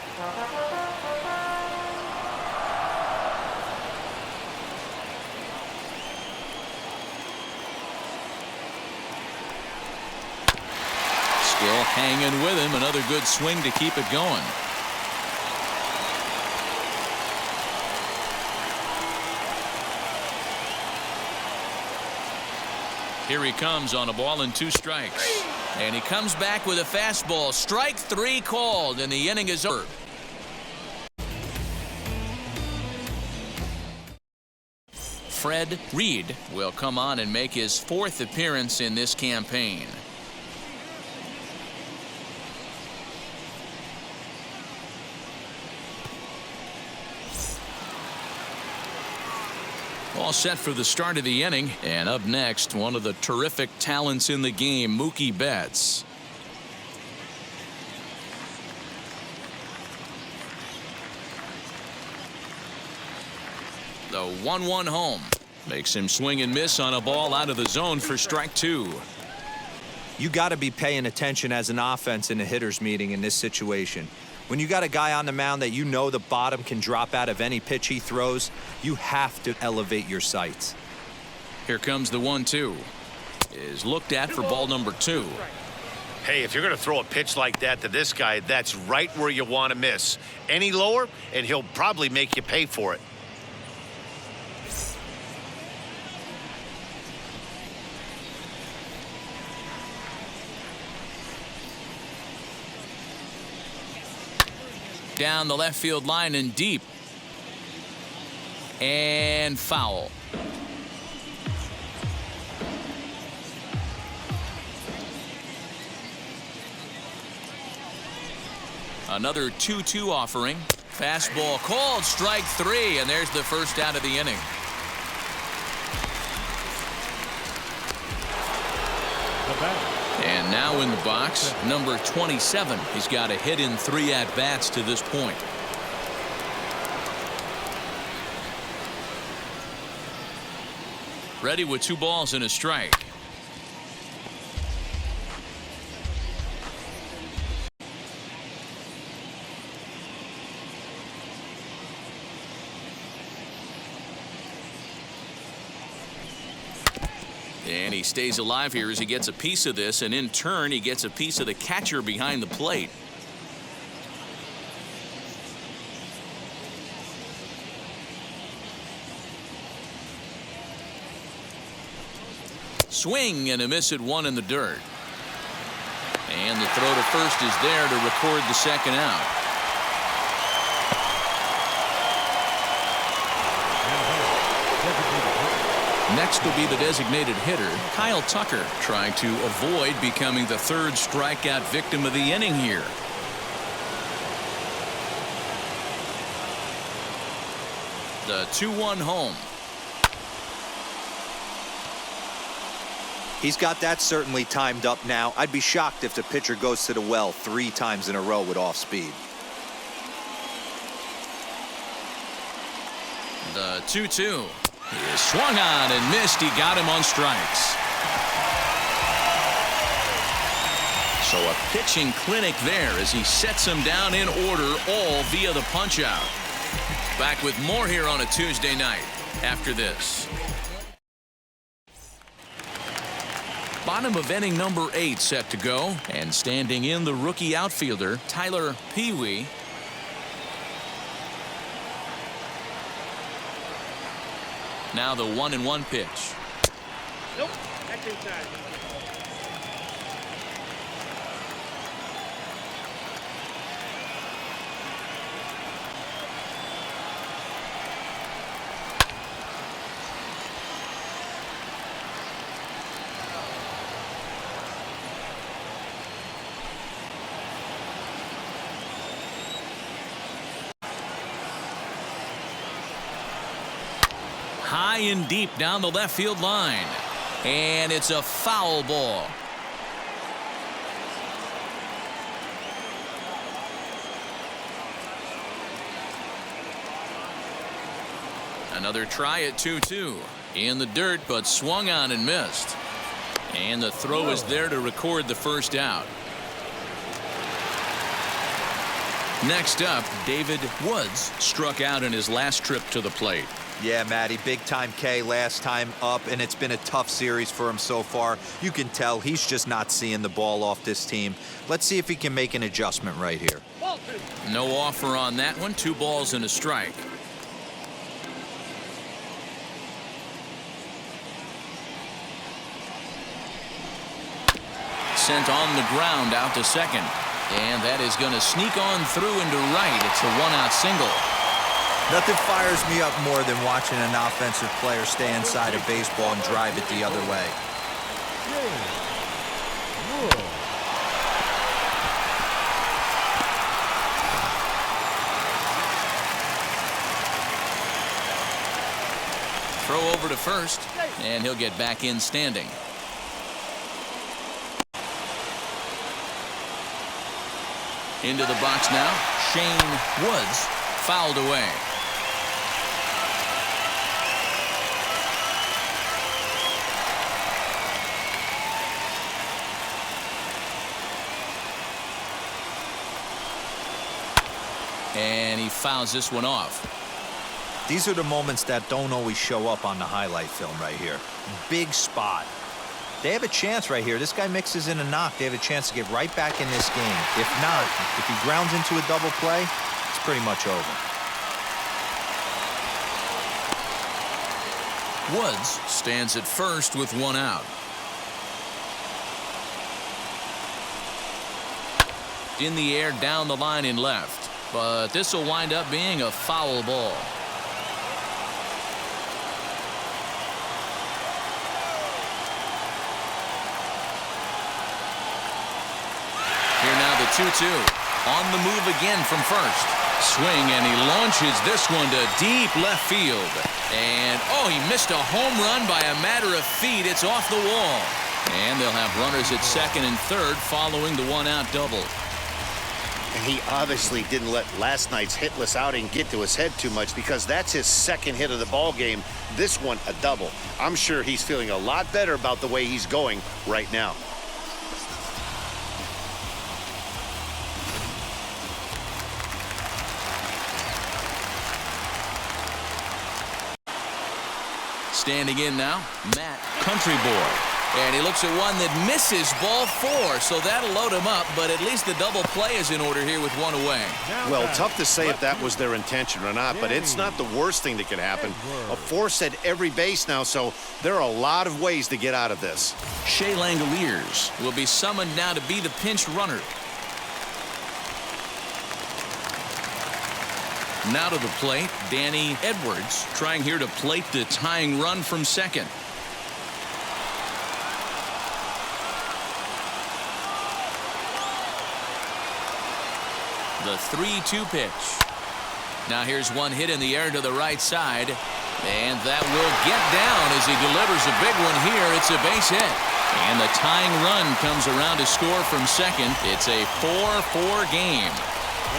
Still hanging with him. Another good swing to keep it going. Here he comes on a ball and 2 strikes. And he comes back with a fastball. Strike 3 called, and the inning is over. Fred Reed will come on and make his 4th appearance in this campaign. All set for the start of the inning. And up next, one of the terrific talents in the game, Mookie Betts. The 1-1 home makes him swing and miss on a ball out of the zone for strike 2. You got to be paying attention as an offense in a hitter's meeting in this situation. When you got a guy on the mound that you know the bottom can drop out of any pitch he throws, you have to elevate your sights. Here comes the 1-2. Is looked at for ball number 2. Hey, if you're going to throw a pitch like that to this guy, that's right where you want to miss. Any lower, and he'll probably make you pay for it. Down the left field line and deep. And foul. Another 2-2 offering. Fastball called, strike 3, and there's the first out of the inning. And now in the box, number 27. He's got a hit in 3 at-bats to this point. Ready with 2 balls and a strike. And he stays alive here as he gets a piece of this, and in turn he gets a piece of the catcher behind the plate. Swing and a miss at 1 in the dirt. And the throw to first is there to record the second out. Next will be the designated hitter, Kyle Tucker, trying to avoid becoming the 3rd strikeout victim of the inning here. The 2-1 home. He's got that certainly timed up now. I'd be shocked if the pitcher goes to the well 3 times in a row with off speed. The 2-2. He is swung on and missed. He got him on strikes. So a pitching clinic there as he sets him down in order, all via the punch-out. Back with more here on a Tuesday night after this. Bottom of inning number 8 set to go, and standing in the rookie outfielder Tyler Pee-wee. Now the 1-1 pitch. Nope, that's inside. High and deep down the left field line. And it's a foul ball. Another try at 2-2. In the dirt, but swung on and missed. And the throw is there to record the first out. Next up, David Woods struck out in his last trip to the plate. Yeah, Matty, big time K last time up, and it's been a tough series for him so far. You can tell he's just not seeing the ball off this team. Let's see if he can make an adjustment right here. No offer on that one. 2 balls and a strike. Sent on the ground out to second. And that is going to sneak on through into right. It's a 1-out single. Nothing fires me up more than watching an offensive player stay inside a baseball and drive it the other way. Throw over to first, and he'll get back in standing. Into the box now, Shane Woods fouled away. And he fouls this one off. These are the moments that don't always show up on the highlight film right here. Big spot. They have a chance right here. This guy mixes in a knock. They have a chance to get right back in this game. If not, if he grounds into a double play, it's pretty much over. Woods stands at first with 1 out. In the air down the line in left, but this will wind up being a foul ball. Here now the 2-2. On the move again from first. Swing, and he launches this one to deep left field. And, oh, he missed a home run by a matter of feet. It's off the wall. And they'll have runners at second and third following the 1-out double. And he obviously didn't let last night's hitless outing get to his head too much, because that's his second hit of the ball game. This one a double. I'm sure he's feeling a lot better about the way he's going right now. Standing in now, Matt Country Boy. And he looks at one that misses ball 4, so that'll load him up, but at least the double play is in order here with 1 away. Well, tough to say if that was their intention or not, but it's not the worst thing that could happen. A force at every base now, so there are a lot of ways to get out of this. Shea Langoliers will be summoned now to be the pinch runner. Now to the plate, Danny Edwards trying here to plate the tying run from second. The 3-2 pitch. Now here's one hit in the air to the right side. And that will get down as he delivers a big one here. It's a base hit. And the tying run comes around to score from second. It's a 4-4 game.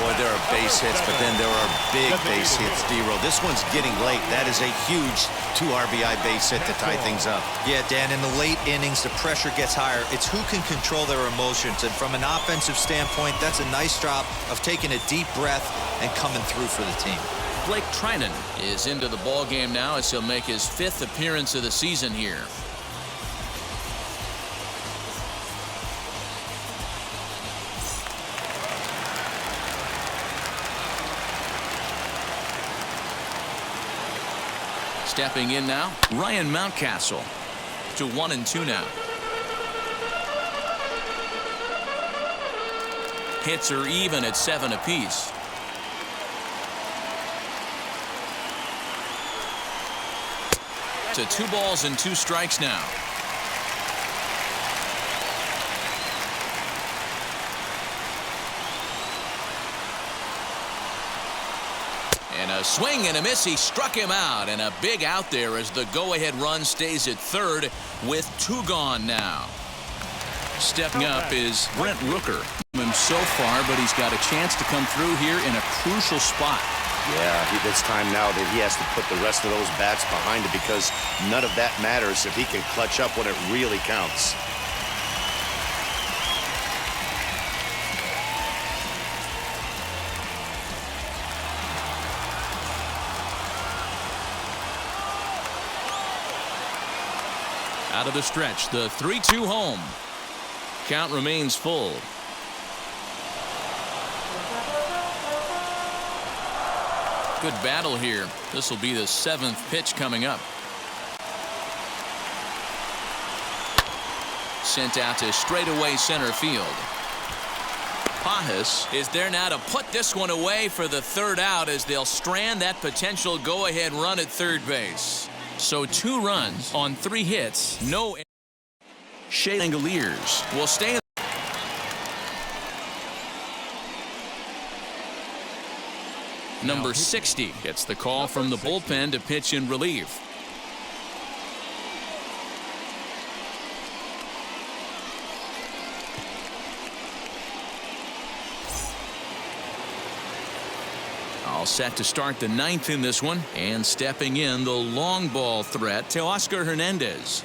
Boy, there are base hits, but then there are big base hits, D-Row. This one's getting late. That is a huge 2 RBI base hit to tie things up. Yeah, Dan, in the late innings, the pressure gets higher. It's who can control their emotions. And from an offensive standpoint, that's a nice job of taking a deep breath and coming through for the team. Blake Trinan is into the ball game now as he'll make his 5th appearance of the season here. Stepping in now, Ryan Mountcastle to 1-2 now. Hits are even at 7 apiece. To 2 balls and 2 strikes now. And a swing and a miss. He struck him out, and a big out there as the go-ahead run stays at third with 2 gone now. Stepping up is Brent Rooker. Him so far, but he's got a chance to come through here in a crucial spot. Yeah, it's time now that he has to put the rest of those bats behind it, because none of that matters if he can clutch up when it really counts. Out of the stretch, the 3-2 home. Count remains full. Good battle here. This will be the 7th pitch coming up. Sent out to straightaway center field. Pajas is there now to put this one away for the 3rd out as they'll strand that potential go-ahead run at third base. So 2 runs on 3 hits. No. Shea Langoliers will stay. Number 60 gets the call from the bullpen to pitch in relief. All set to start the 9th in this one, and stepping in the long ball threat to Oscar Hernandez.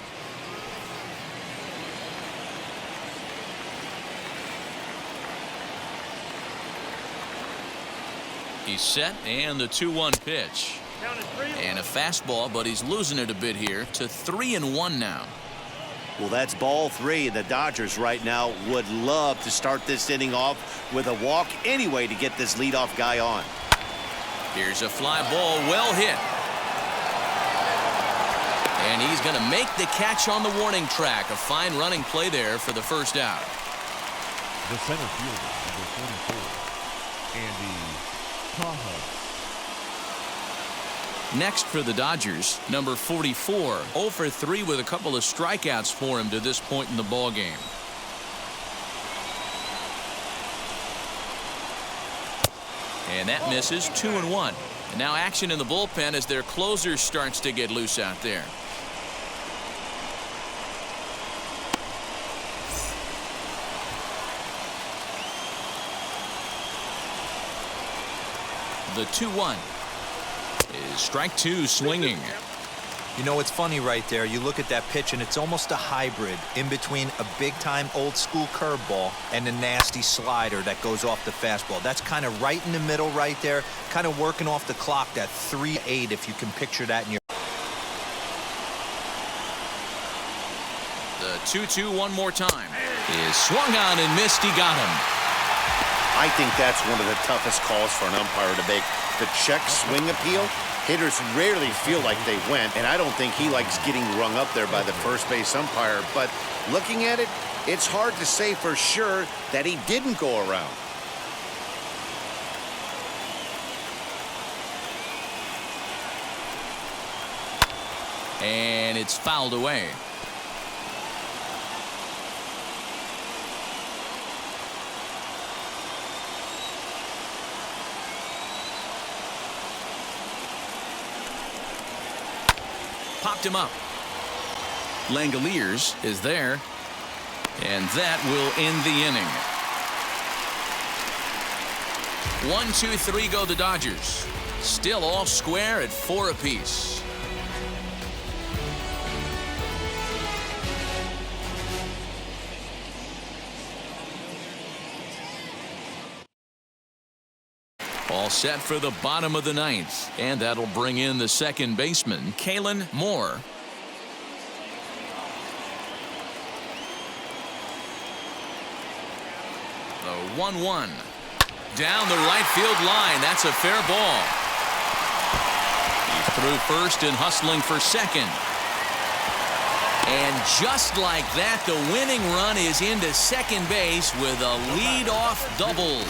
He's set, and the 2-1 pitch. And a fastball, but he's losing it a bit here to 3-1 now. Well, that's ball 3. The Dodgers right now would love to start this inning off with a walk anyway to get this leadoff guy on. Here's a fly ball, well hit. And he's going to make the catch on the warning track. A fine running play there for the 1st out. The center fielder, number 44, Andy Pajas. Next for the Dodgers, number 44, 0 for 3 with a couple of strikeouts for him to this point in the ball game. And that misses. 2-1. And now action in the bullpen as their closer starts to get loose out there. The 2-1 is strike 2 swinging. You know, it's funny right there. You look at that pitch, and it's almost a hybrid in between a big-time old-school curveball and a nasty slider that goes off the fastball. That's kind of right in the middle right there, kind of working off the clock, that 3-8, if you can picture that in your... The 2-2 one more time is swung on and missed. He got him. I think that's one of the toughest calls for an umpire to make. The check swing appeal. Hitters rarely feel like they went, and I don't think he likes getting rung up there by the first base umpire. But looking at it, it's hard to say for sure that he didn't go around. And it's fouled away. popped him up. Langoliers is there, and that will end the inning. 1, 2, 3 go the Dodgers. Still all square at 4 apiece. All set for the bottom of the ninth, and that'll bring in the second baseman, Kalen Moore. The 1-1. Down the right field line. That's a fair ball. He's through first and hustling for second. And just like that, the winning run is into second base with a leadoff double.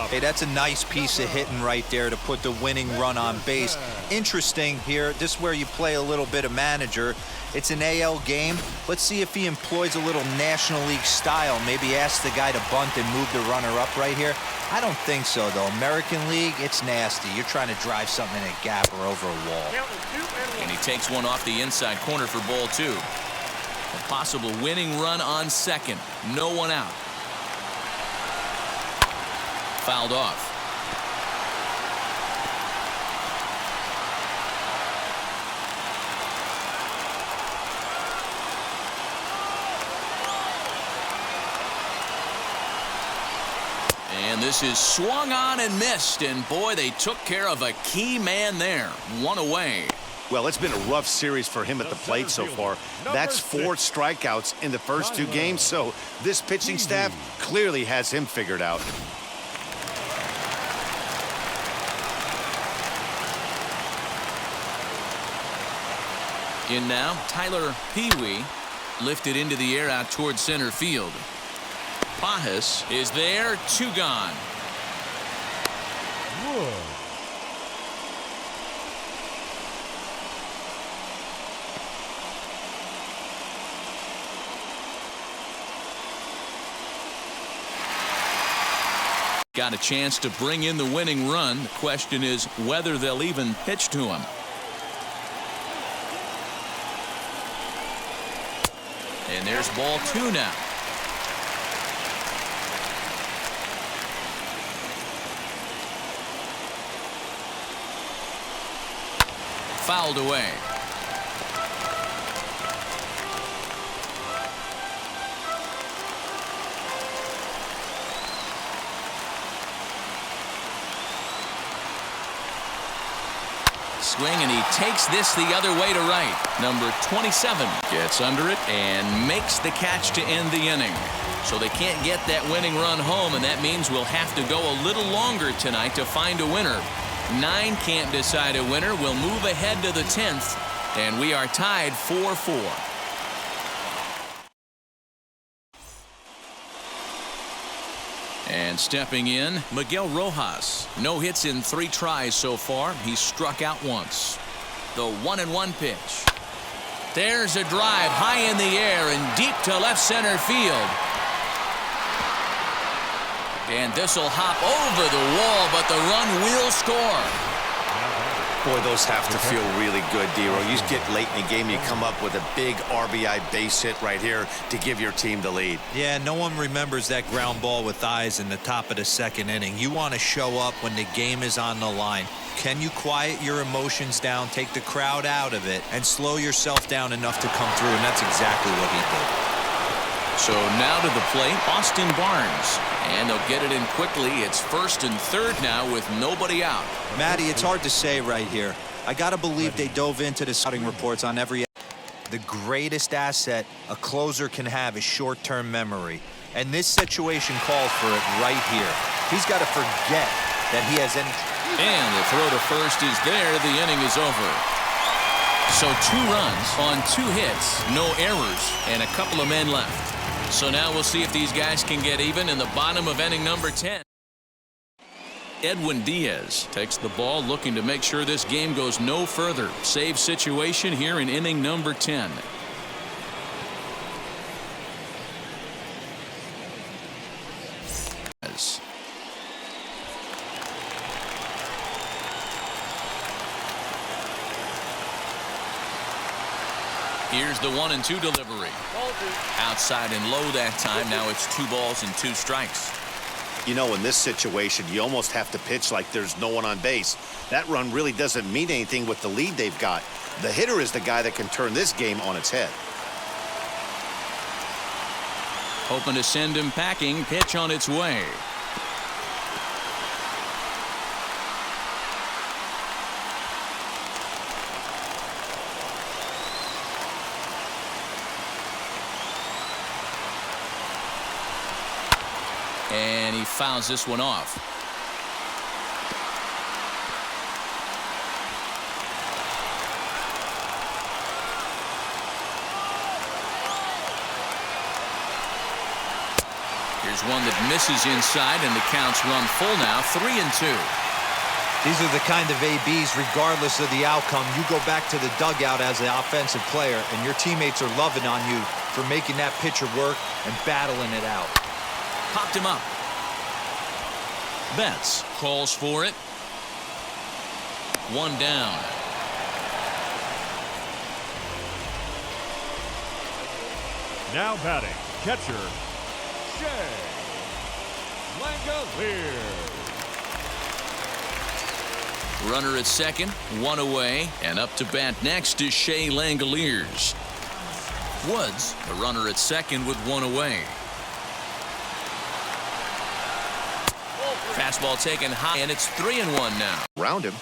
Hey, that's a nice piece of hitting right there to put the winning run on base. Interesting here. This is where you play a little bit of manager. It's an AL game. Let's see if he employs a little National League style. Maybe ask the guy to bunt and move the runner up right here. I don't think so, though. American League, it's nasty. You're trying to drive something in a gap or over a wall. And he takes one off the inside corner for ball 2. A possible winning run on second. No one out. Fouled off. And this is swung on and missed, and boy, they took care of a key man there. One away. Well, it's been a rough series for him at the plate so far. That's 4 strikeouts in the first 2 games, so this pitching staff clearly has him figured out. In now, Tyler Pee-wee lifted into the air out towards center field. Pajas is there, 2 gone. Whoa. Got a chance to bring in the winning run. The question is whether they'll even pitch to him. And there's ball 2 now. Fouled away. Swing, and he takes this the other way to right. Number 27 gets under it and makes the catch to end the inning. So they can't get that winning run home, and that means we'll have to go a little longer tonight to find a winner. 9 can't decide a winner. We'll move ahead to the 10th, and we are tied 4-4. And stepping in, Miguel Rojas. No hits in 3 tries so far. He's struck out once. The 1-1 pitch. There's a drive high in the air and deep to left center field. And this will hop over the wall, but the run will score. Boy, those have to feel really good, Dero. You get late in the game, you come up with a big RBI base hit right here to give your team the lead. Yeah, no one remembers that ground ball with eyes in the top of the 2nd inning. You want to show up when the game is on the line. Can you quiet your emotions down, take the crowd out of it, and slow yourself down enough to come through? And that's exactly what he did. So now to the plate, Austin Barnes. And they'll get it in quickly. It's 1st and 3rd now with nobody out. Matty, it's hard to say right here. I got to believe they dove into the scouting reports on every. The greatest asset a closer can have is short-term memory. And this situation calls for it right here. He's got to forget that he has any. And the throw to first is there. The inning is over. So 2 runs on 2 hits, no errors, and a couple of men left. So now we'll see if these guys can get even in the bottom of inning number 10. Edwin Diaz takes the ball, looking to make sure this game goes no further. Save situation here in inning number 10. Here's the 1-2 delivery. Outside and low that time. Now it's 2 balls and 2 strikes. You know, in this situation, you almost have to pitch like there's no one on base. That run really doesn't mean anything with the lead they've got. The hitter is the guy that can turn this game on its head. Hoping to send him packing. Pitch on its way. And he fouls this one off. Here's one that misses inside, and the count's run full now, 3-2. These are the kind of ABs, regardless of the outcome. You go back to the dugout as an offensive player, and your teammates are loving on you for making that pitcher work and battling it out. Popped him up. Betts calls for it. 1 down. Now batting, catcher, Shea Langoliers. Runner at second, 1 away, and up to bat next is Shea Langoliers. Woods, the runner at second with 1 away. Fastball taken high, and it's 3-1 now. Round him.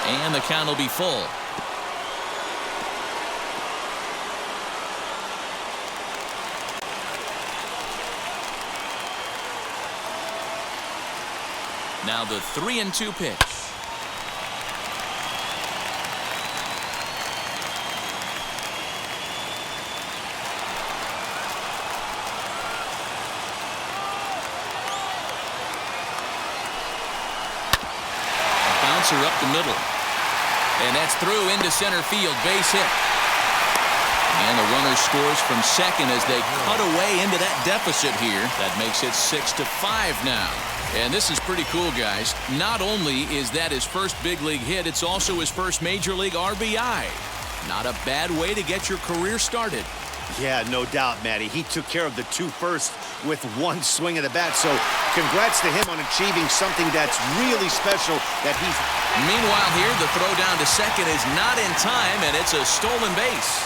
And the count will be full. Now the 3-2 pitch. Bouncer up the middle. And that's through into center field. Base hit. And the runner scores from second as they cut away into that deficit here. That makes it 6-5 now. And this is pretty cool, guys. Not only is that his first big league hit, it's also his first major league RBI. Not a bad way to get your career started. Yeah, no doubt, Matty. He took care of the 2 first with 1 swing of the bat. So congrats to him on achieving something that's really special that he's... Meanwhile here, the throw down to second is not in time, and it's a stolen base.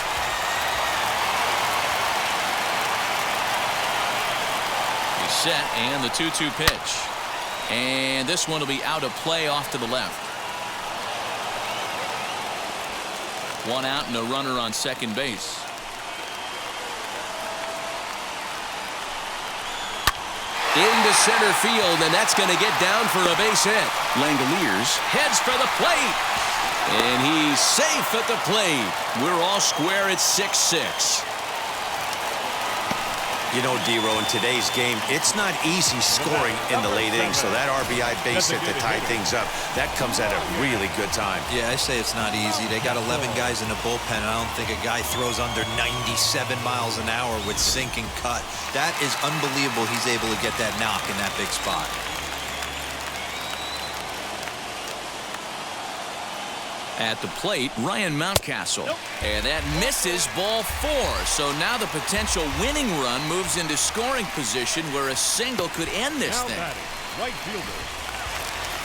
He's set, and the 2-2 pitch. And this one will be out of play off to the left. 1 out and a runner on second base. Into center field, and that's going to get down for a base hit. Langoliers heads for the plate. And he's safe at the plate. We're all square at 6-6. You know, D-Row, in today's game, it's not easy scoring in the late innings. So that RBI base hit to tie things up, that comes at a really good time. Yeah, I say it's not easy. They got 11 guys in the bullpen. I don't think a guy throws under 97 miles an hour with sink and cut. That is unbelievable he's able to get that knock in that big spot. At the plate, Ryan Mountcastle. And that misses, ball 4. So now the potential winning run moves into scoring position where a single could end this thing. Right fielder.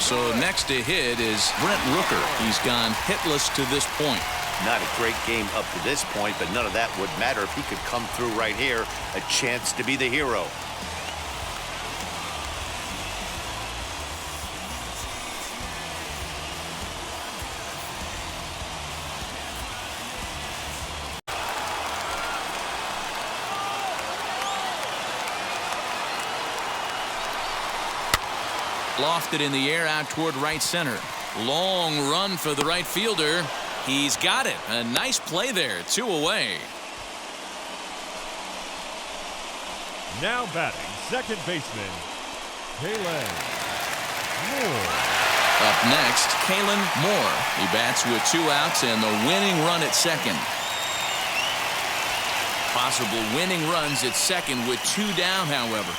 So next to hit is Brent Rooker. He's gone hitless to this point. Not a great game up to this point, but none of that would matter if he could come through right here. A chance to be the hero. Lofted in the air out toward right center. Long run for the right fielder. He's got it. A nice play there. 2 away. Now batting, second baseman, Kalen Moore. Up next, Kalen Moore. He bats with 2 outs and the winning run at second. Possible winning runs at second with 2 down, however.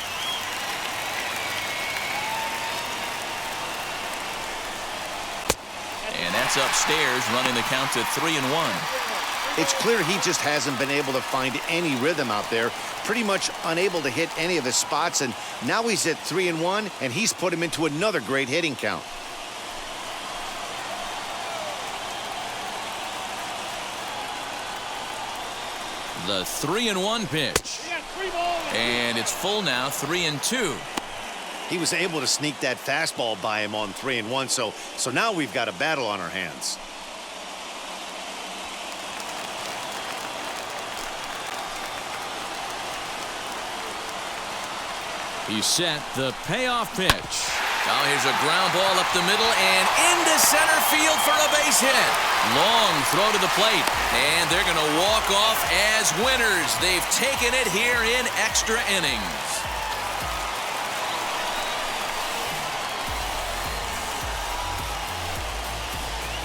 And that's upstairs, running the count to 3-1. It's clear he just hasn't been able to find any rhythm out there. Pretty much unable to hit any of his spots, and now he's at 3-1, and he's put him into another great hitting count. The 3-1 pitch. And it's full now, 3-2. He was able to sneak that fastball by him on 3-1, so now we've got a battle on our hands. He's set. The payoff pitch. Now here's a ground ball up the middle and into center field for a base hit. Long throw to the plate, and they're going to walk off as winners. They've taken it here in extra innings.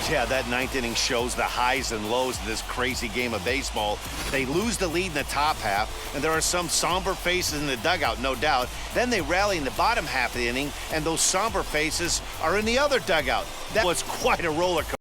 Yeah, that ninth inning shows the highs and lows of this crazy game of baseball. They lose the lead in the top half, and there are some somber faces in the dugout, no doubt. Then they rally in the bottom half of the inning, and those somber faces are in the other dugout. That was quite a roller coaster.